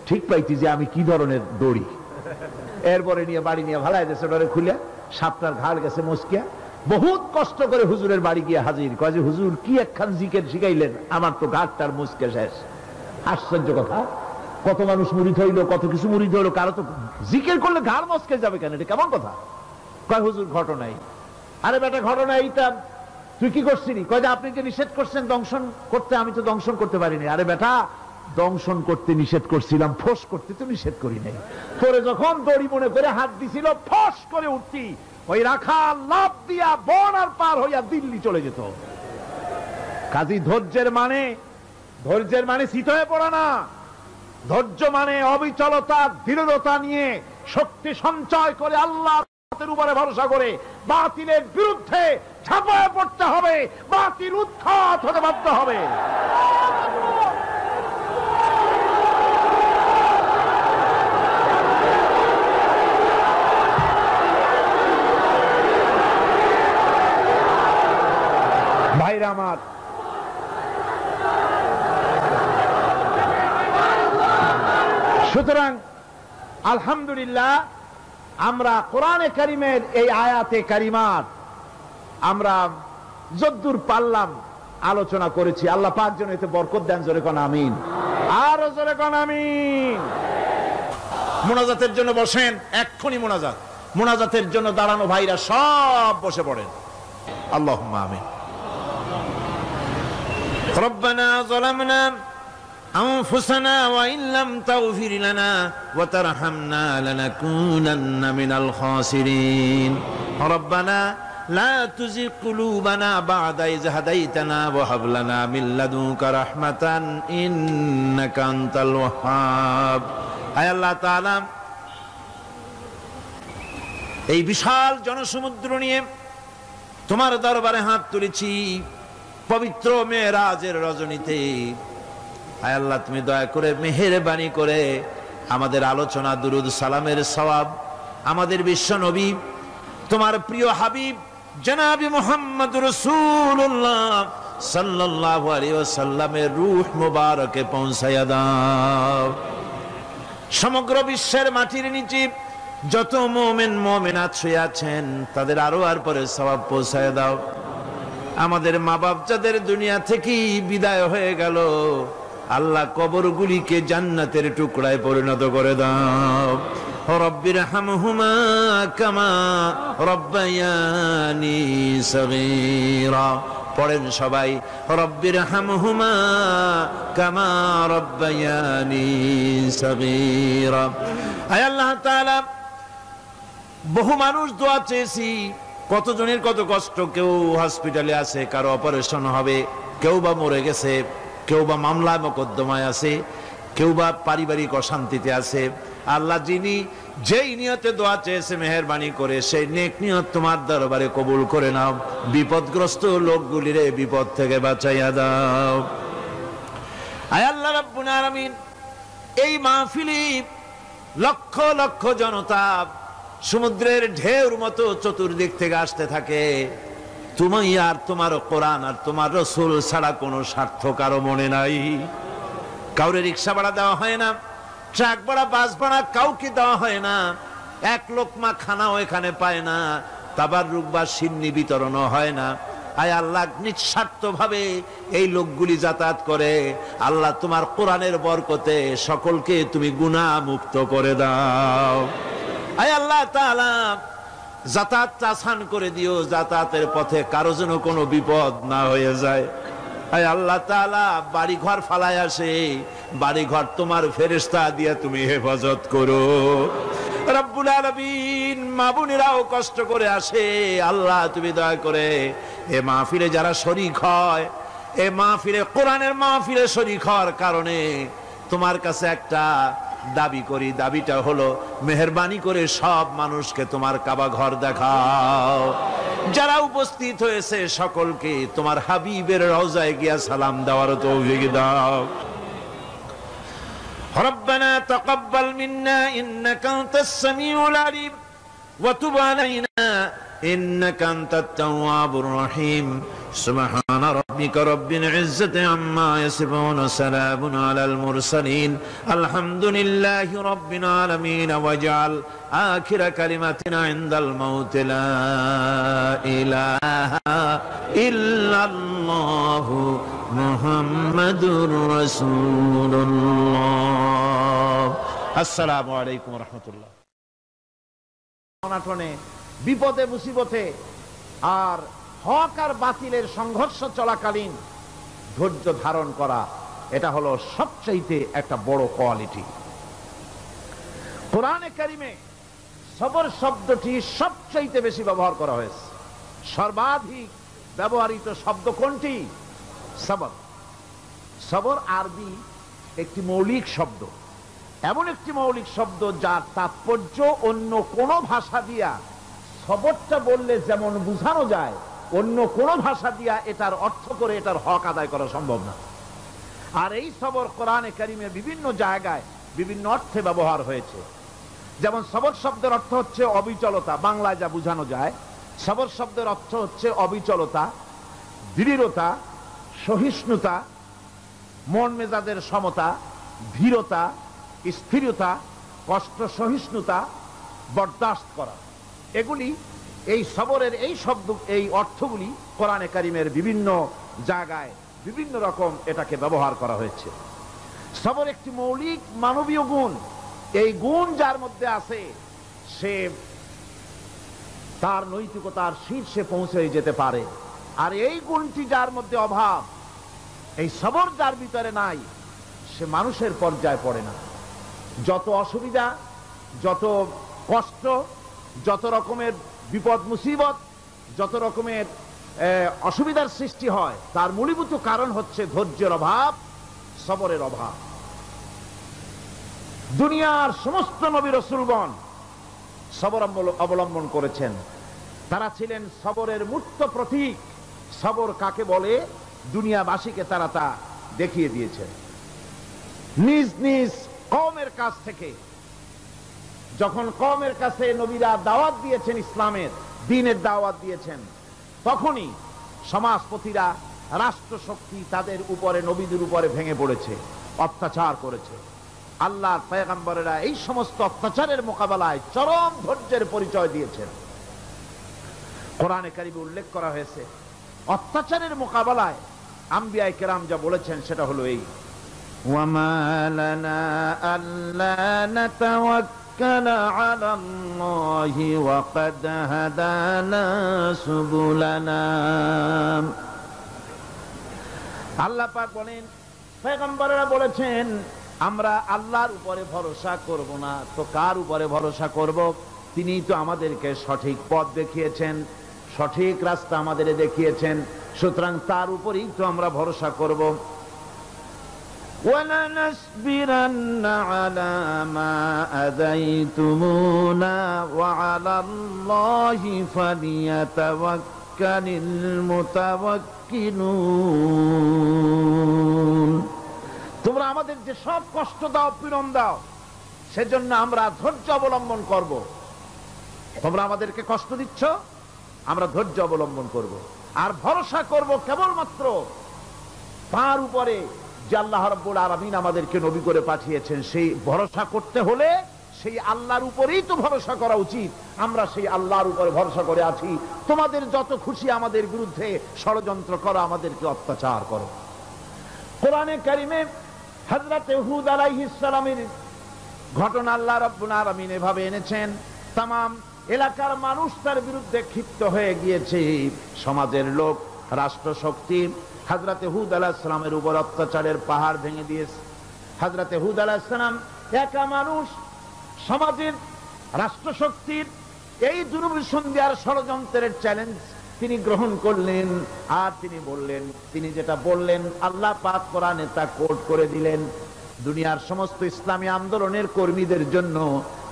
ঠিক পাইতি যে আমি কি ধরনের দড়ি। এরপরে নিয়ে বাড়ি নিয়ে ভালাই দিয়েছে, ওটারে খুলে সাপটার ঘাড় গেছে মস্কিয়া। বহুত কষ্ট করে হুজুরের বাড়ি গিয়ে হাজির। কয় যে হুজুর কি একখান জিকির শিখাইলেন, আমার তো ঘাটটার মুসকে শেষ। আশ্চর্য কথা, কত মানুষ মুরিদ হইলো, কত কিছু মুরিদ হইলো, কারো তো জিকির করলে ঘাড় মস্কে যাবে কেন? এটা কেমন কথা? কয় হুজুর ঘটনাই। আরে বেটা ঘটনা এইটা, তুই কি করছিলি? কয় যে আপনি যে নিষেধ করছেন দংশন করতে, আমি তো দংশন করতে পারিনি। আরে বেটা, দংশন করতে নিষেধ করছিলাম, ফোস করতে তো নিষেধ করি নাই। তোরে যখন দড়ি মনে করে হাত দিছিল, ফোস করে উঠতি, ওই রাখা লাভ দিয়া বন আর পার হইয়া দিল্লি চলে যেত। কাজী ধৈর্যের মানে শীত হয়ে পড়া না। ধৈর্য মানে অবিচলতা, দৃঢ়তা নিয়ে শক্তি সঞ্চয় করে আল্লাহর উপরে ভরসা করে বাতিলের বিরুদ্ধে ঝাঁপায় পড়তে হবে, বাতিল উৎখাত হতে বাধ্য হবে। ভাইরা আমার, সুতরাং আলহামদুলিল্লাহ আমরা কোরআনে কারিমের এই আয়াতে কারিমাত আমরা যদ্দূর পারলাম আলোচনা করেছি। আল্লাহ পাক যেন এতে বরকত দেন। জোরে কোন আমিন, আর জোরে কোন আমিন। মোনাজাতের জন্য বসেন, এক্ষুনি মোনাজাতের জন্য দাঁড়ানো ভাইরা সব বসে পড়েন। আল্লাহুম্মা আমিন। রব্বানা যালামনা أنفسنا وإن لم تغفر لنا وترحمنا لنكونن من الخاسرين ربنا لا تزغ قلوبنا بعد إذ هديتنا وهب لنا من لدنك رحمة إنك أنت الوهاب আয় আল্লাহ তাআলা, এই বিশাল জনসমুদ্র নিয়ে তোমার দরবারে হাত তুলেছি পবিত্র মেরাজের রজনীতে। আয় আল্লাহ, তুমি দয়া করে মেহেরবানি করে আমাদের আলোচনা, দুরুদ সালামের সওয়াব আমাদের বিশ্ব নবী তোমার প্রিয় হাবিব জনাবে মুহাম্মদ রাসূলুল্লাহ সাল্লাল্লাহু আলাইহি ওয়াসাল্লামের রূহ মুবারকে পৌঁছায়া দাও। সমগ্র বিশ্বের মাটির নিচে যত মুমিন মুমিনাত শুয়ে আছেন তাদের আরো আর পরে সওয়াব পৌঁছায়া দাও। আমাদের মা বাপ যাদের দুনিয়া থেকে বিদায় হয়ে গেল, আল্লাহ কবরগুলিকে জান্নাতের টুকরায় পরিণত করে দাও। রব্বিরহামহুমা কামা রব্বায়ানি সগীরা। পড়েন সবাই, রব্বিরহামহুমা কামা রব্বায়ানি সগীরা। আয় আল্লাহ তাআলা, বহু মানুষ দোয়া চেয়েছি, কতজনের কত কষ্ট, কেউ হসপিটালে আছে, কারো অপারেশন হবে, কেউ বা মরে গেছে, কেউ বা মামলা মোকদ্দমায় আছে, কেউ বা পারিবারিক অশান্তিতে আছে। আল্লাহ যিনি যেই নিয়তে দোয়া চেয়েছে মেহেরবানি করে সেই নেক নিয়ত তোমার দরবারে কবুল করে নাও। বিপদগ্রস্ত লোকগুলিরে বিপদ থেকে বাঁচাইয়া দাও। আয় আল্লাহ রাব্বুল আলামিন, এই মাহফিলে লক্ষ লক্ষ জনতা সমুদ্রের ঢেউর মতো চতুর্দিক থেকে আসতে থাকে। তুমি আর তোমার কোরআন আর তোমার রাসূল ছাড়া কোনো স্বার্থ কারো মনে নাই। কাউরে রিক্সা ভাড়া দেওয়া হয় না, ট্রাক ভাড়া, বাস ভাড়া কাউকে দেওয়া হয় না, এক লোকমা খানাও এখানে পায় না, তাবাররুক বা সিন্নি বিতরণও হয় না। আয় আল্লাহ, নিঃস্বার্থ ভাবে এই লোকগুলি যাতায়াত করে। আল্লাহ তোমার কোরআনের বরকতে সকলকে তুমি গুনাহ মুক্ত করে দাও। আয় আল্লাহ তাআলা, যাতায়াত আসান করে দিও, যাতায়াতের পথে কারো যেন কোনো বিপদ না হয়ে যায়। আয় আল্লাহ তাআলা, বাড়ি ঘর ফালায় আসে, বাড়ি ঘর তোমার ফেরেশতা দিয়ে তুমি হেফাজত করো। রব্বুল আলামিন, মা বোনেরাও কষ্ট করে আসে, আল্লাহ তুমি দয়া করে এ মাহফিলে যারা শরীক হয়, এ মাহফিলে, কোরআনের মাহফিলে শরীক হওয়ার কারণে তোমার কাছে একটা দাবি করি। দাবিটা হলো, মেহেরবানি করে সব মানুষকে তোমার কাবা ঘর দেখাও। যারা উপস্থিত হয়েছে সকলকে তোমার হাবিবের রওজায় গিয়া সালাম দেওয়ার তৌফিক দাও। রব্বানা তাকাব্বাল মিন্না ইন্নাকা আনতাস সামিউল আলিম ওয়া তুব আলাইনা ইন্নাকা আনতাত তাওয়াবুর রহিম। সুবহান রাব্বিকা রাব্বিল ইজ্জাতি আম্মা ইয়াসিফুন ওয়া সালামুন আলাল মুরসালিন আলহামদুলিল্লাহি রাব্বিল আলামিন। ওয়াজআল আখিরা কালিমাতিনা ইনদাল মাউত লা ইলাহা ইল্লাল্লাহু মুহাম্মাদুর রাসূলুল্লাহ। আসসালামু আলাইকুম ওয়া রাহমাতুল্লাহ। অনাটনে, বিপদে মুসিবতে আর হক আর বাতিলের সংঘর্ষ চলাকালীন ধৈর্য ধারণ করা, এটা হলো সবচাইতে একটা বড় কোয়ালিটি। কোরআনে কারিমে সবর শব্দটি সবচাইতে বেশি ব্যবহার করা হয়েছে। সর্বাধিক ব্যবহৃত শব্দ কোনটি? সবর। সবর আরবি একটি মৌলিক শব্দ, এমন একটি মৌলিক শব্দ যার তাৎপর্য অন্য কোন ভাষা দিয়া সবরটা বললে যেমন বোঝানো যায়, অন্য কোন ভাষা দিয়া এটার অর্থ করে এটার হক আদায় করা সম্ভব না। আর এই সবর কোরআনে কারিমে বিভিন্ন জায়গায় বিভিন্ন অর্থে ব্যবহার হয়েছে। যেমন সবর শব্দের অর্থ হচ্ছে অবিচলতা, বাংলায় যা বোঝানো যায়। সবর শব্দের অর্থ হচ্ছে অবিচলতা, দৃঢ়তা, সহিষ্ণুতা, মন মেজাজের সমতা, ধীরতা, স্থিরতা, কষ্ট সহিষ্ণুতা, বরদাস্ত করা। এগুলি এই সবরের এই শব্দ, এই অর্থগুলি কোরআনে কারিমের বিভিন্ন জায়গায় বিভিন্ন রকম এটাকে ব্যবহার করা হয়েছে। সবর একটি মৌলিক মানবীয় গুণ। এই গুণ যার মধ্যে আছে সে তার নৈতিকতার শীর্ষে পৌঁছে যেতে পারে। আর এই গুণটি যার মধ্যে অভাব, এই সবর যার ভিতরে নাই, সে মানুষের পর্যায়ে পড়ে না। যত অসুবিধা, যত কষ্ট, যত রকমের বিপদ মুসিবত, যত রকমের অসুবিধার সৃষ্টি হয়, তার মূলীভূত কারণ হচ্ছে ধৈর্যের অভাব, সবরের অভাব। দুনিয়ার সমস্ত নবী রাসূলগণ সবর অবলম্বন করেছেন। তারা ছিলেন সবরের মূর্ত প্রতীক। সবর কাকে বলে দুনিয়াবাসীকে তারা তা দেখিয়ে দিয়েছেন। নিজ নিজ কওমের কাছ থেকে যখন কওমের কাছে নবীরা দাওয়াত দিয়েছেন, ইসলামের দ্বীনের দাওয়াত দিয়েছেন, তখনই সমাজপতিরা, রাষ্ট্রশক্তি তাদের উপরে, নবীদের উপরে ভেঙে পড়েছে, অত্যাচার করেছে। আল্লাহর পয়গম্বরেরা এই সমস্ত অত্যাচারের মোকাবেলায় চরম ধৈর্যের পরিচয় দিয়েছেন। কোরআনে কারিমে উল্লেখ করা হয়েছে অত্যাচারের মোকাবেলায় আম্বিয়ায়ে কেরাম যা বলেছেন সেটা হলো এই, وما لنا ألا نتوكل على الله وقد هدانا سبلنا আল্লাহ পাক বলেন, পয়গম্বররা বলেছেন আমরা আল্লাহর উপরে ভরসা করব না, তো কার উপরে ভরসা করব? তিনিই তো আমাদেরকে সঠিক পথ দেখিয়েছেন, সঠিক রাস্তা আমাদের দেখিয়েছেন, সুতরাং তার উপরেই তো আমরা ভরসা করব। ولنصبرن على ما أذيتمونا وعلى الله فليتوكل المتوكلون তোমরা আমাদের যে সব কষ্ট দাও, পীড়ন দাও, সেজন্য আমরা ধৈর্য অবলম্বন করব। তোমরা আমাদেরকে কষ্ট দিচ্ছ, আমরা ধৈর্য অবলম্বন করব আর ভরসা করব কেবলমাত্র তার উপরে যে আল্লাহ রাব্বুল আলামিন আমাদেরকে নবী করে পাঠিয়েছেন। সেই ভরসা করতে হলে সেই আল্লাহর উপরেই তো ভরসা করা উচিত। আমরা সেই আল্লাহর উপরে ভরসা করে আছি। তোমাদের যত খুশি আমাদের বিরুদ্ধে ষড়যন্ত্র করো, আমাদেরকে অত্যাচার করো। কোরআনে কারিমে হযরত হুদ আলাইহিস সালামের ঘটনা আল্লাহ রাব্বুল আলামিন এভাবে এনেছেন, तमाम এলাকার মানুষ তার বিরুদ্ধে ক্ষিপ্ত হয়ে গিয়েছে। সমাজের লোক, রাষ্ট্রশক্তি হযরত হুদ আলাইহিস সালামের উপর অত্যাচারের পাহাড় ভেঙে দিয়েছে। হযরত হুদ আলাইহিস সালাম একা মানুষ, সমাজের রাষ্ট্রশক্তির এই দুর্বিসন্ধির ষড়যন্ত্রের চ্যালেঞ্জ তিনি গ্রহণ করলেন। আর তিনি বললেন, তিনি যেটা বললেন আল্লাহ পাক কোরআনে তা কোট করে দিলেন। দুনিয়ার সমস্ত ইসলামী আন্দোলনের কর্মীদের জন্য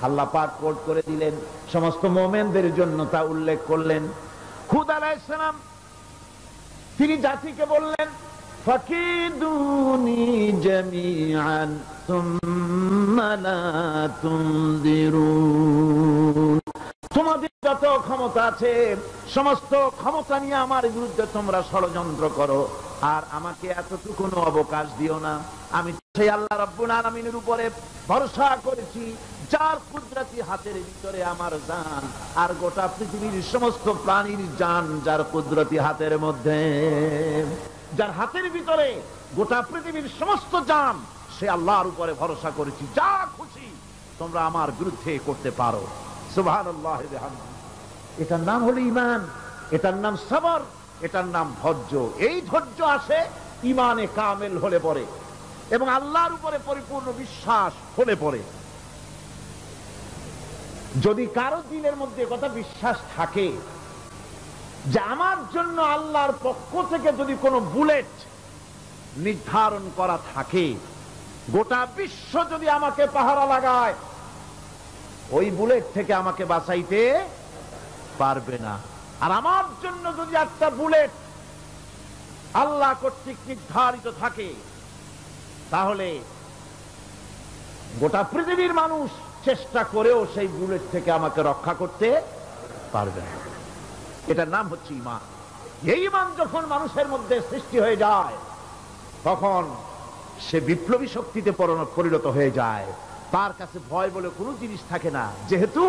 আল্লাহ পাক কোট করে দিলেন, সমস্ত মুমিনদের জন্য তা উল্লেখ করলেন। হুদ আলাইহিস সালাম তিনি জাতিকে বললেন, ফাকিদুনি জামিআন সুম্মা লা তুনদিরুন। তোমাদের যত ক্ষমতা আছে সমস্ত ক্ষমতা নিয়ে আমার বিরুদ্ধে তোমরা ষড়যন্ত্র করো, আর আমাকে এতটুকু অবকাশ দিও না। আমি সেই আল্লাহ রাব্বুল আলামিনের উপরে ভরসা করেছি, যার কুদরতি হাতের ভিতরে আমার জান, আর গোটা পৃথিবীর সমস্ত প্রাণীর জান যার কুদরতি হাতের মধ্যে। যার হাতের ভিতরে গোটা পৃথিবীর সমস্ত জান, সে আল্লাহর উপরে ভরসা করেছি। যা খুশি তোমরা আমার বিরুদ্ধে করতে পারো। সুবহানাল্লাহ ওয়া বিহামদিহি। এটার নাম হলো ঈমান, এটার নাম সবর, এটার নাম ধৈর্য। এই ধৈর্য আসে ঈমানে কামেল হলে পরে এবং আল্লাহর উপরে পরিপূর্ণ বিশ্বাস হলে পরে। যদি কারো দিনের মধ্যে কথা বিশ্বাস থাকে যে আমার জন্য আল্লাহর পক্ষ থেকে যদি কোনো বুলেট নির্ধারণ করা থাকে, গোটা বিশ্ব যদি আমাকে পাহারা লাগায়, ওই বুলেট থেকে আমাকে বাঁচাইতে পারবে না। আর আমার জন্য যদি একটা বুলেট আল্লাহ কর্তৃক নির্ধারিত থাকে, তাহলে গোটা পৃথিবীর মানুষ চেষ্টা করেও সেই বুলেট থেকে আমাকে রক্ষা করতে পারবে না। এটার নাম হচ্ছে ঈমান। এই ঈমান যখন মানুষের মধ্যে সৃষ্টি হয়ে যায়, তখন সে বিপ্লবী শক্তিতে পরিণত হয়ে যায়। তার কাছে ভয় বলে কোনো জিনিস থাকে না, যেহেতু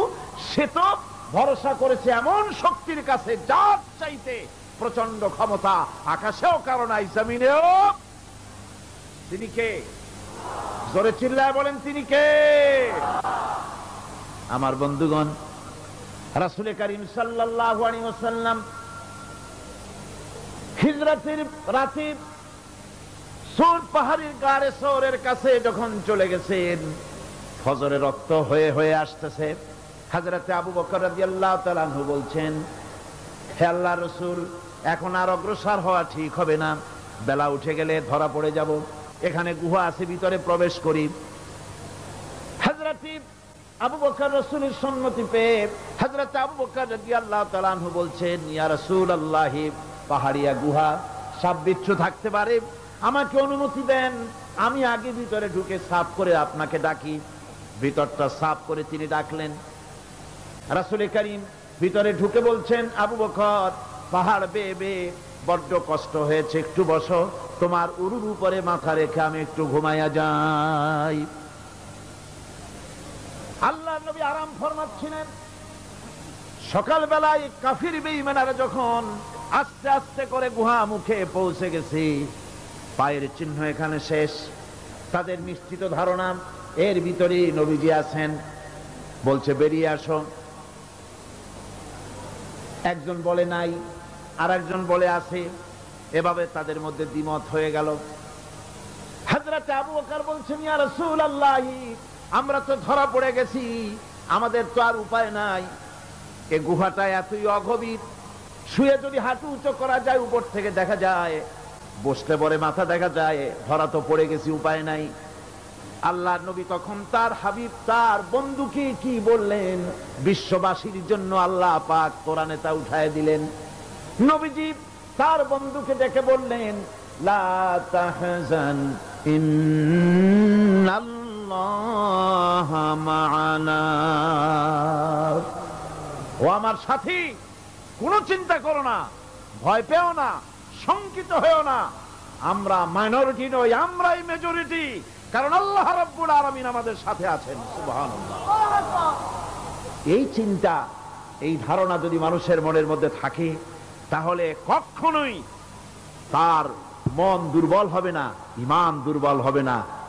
সে তো ভরসা করেছে এমন শক্তির কাছে যার চাইতে প্রচন্ড ক্ষমতা, আকাশেও কারো নাই, জমিনেও। তিনি কে? জোরে চিল্লায় বলেন, তিনি কে? আমার বন্ধুগণ, রাসূল করিম সাল্লাল্লাহু আলাইহি ওয়াসাল্লাম হিজরতের রাতে সূর পাহাড়ের গাড়ে সওরের কাছে যখন চলে গেছেন, ফজরের রক্ত হয়ে হয়ে আসতেছে। হযরত আবু বকর রাদিয়াল্লাহু তাআলা আনহু বলছেন, হে আল্লাহর রাসূল, এখন আর অগ্রসর হওয়া ঠিক হবে না, বেলা উঠে গেলে ধরা পড়ে যাব। এখানে গুহা আছে, ভিতরে প্রবেশ করি। হযরত আবু বকর রাসূলের সম্মতি পেয়ে হযরত আবু বকর রাদিয়াল্লাহু তাআলা আনহু বলছেন, ইয়া রাসূলুল্লাহ, পাহাড়িয়া গুহা, সাপ বিচ্ছু থাকতে পারে, আমাকে অনুমতি দেন, আমি আগে ভিতরে ঢুকে সাফ করে আপনাকে ডাকি। ভিতরটা সাফ করে তিনি ডাকলেন। রাসূল করিম ভিতরে ঢুকে বলছেন, আবু বকর, পাহাড় বেয়ে বেয়ে বড্ড কষ্ট হয়েছে, একটু বসো, তোমার উরুর উপরে মাথা রেখে আমি একটু ঘুমাইয়া যাই। আল্লাহর নবী আরাম ফরমাচ্ছিলেন। সকালবেলায় কাফির বেঈমানরা যখন আস্তে আস্তে করে গুহা মুখে পৌঁছে গেছে, পায়ের চিহ্ন এখানে শেষ, তাদের নিশ্চিত ধারণা এর ভিতরে নবীজি আছেন। বলছে বেরিয়ে আসো। একজন বলে নাই, আর একজন বলে আছে। এভাবে তাদের মধ্যে দ্বিমত হয়ে গেল। হযরত আবু বকর বলছেন, ইয়া রাসূলুল্লাহ, আমরা তো ধরা পড়ে গেছি, আমাদের তো আর উপায় নাই। এ গুহাটা এতই অগভীর, শুয়ে যদি হাঁটু উঁচু করা যায় উপর থেকে দেখা যায়, বসলে পরে মাথা দেখা যায়, ধরা তো পড়ে গেছি, উপায় নাই। আল্লাহর নবী তখন তার হাবিব, তার বন্ধুকে কি বললেন? বিশ্ববাসীর জন্য আল্লাহ পাক কোরআনে তা উঠায় দিলেন। নবীজি তার বন্ধুকে ডেকে বললেন, লা তাহজান ইন্নাল্লাহা মা'ানা। ও আমার সাথী, কোনো চিন্তা করো না, ভয় পেও না, শঙ্কিত হয়েও না। আমরা মাইনরিটি নই, আমরাই মেজরিটি, কারণ আল্লাহ রাব্বুল আলামিন আমাদের সাথে আছেন। সুবহানাল্লাহ। এই চিন্তা, এই ধারণা যদি মানুষের মনের মধ্যে থাকে, তাহলে কখনোই তার মন দুর্বল হবে না, ঈমান দুর্বল হবে না।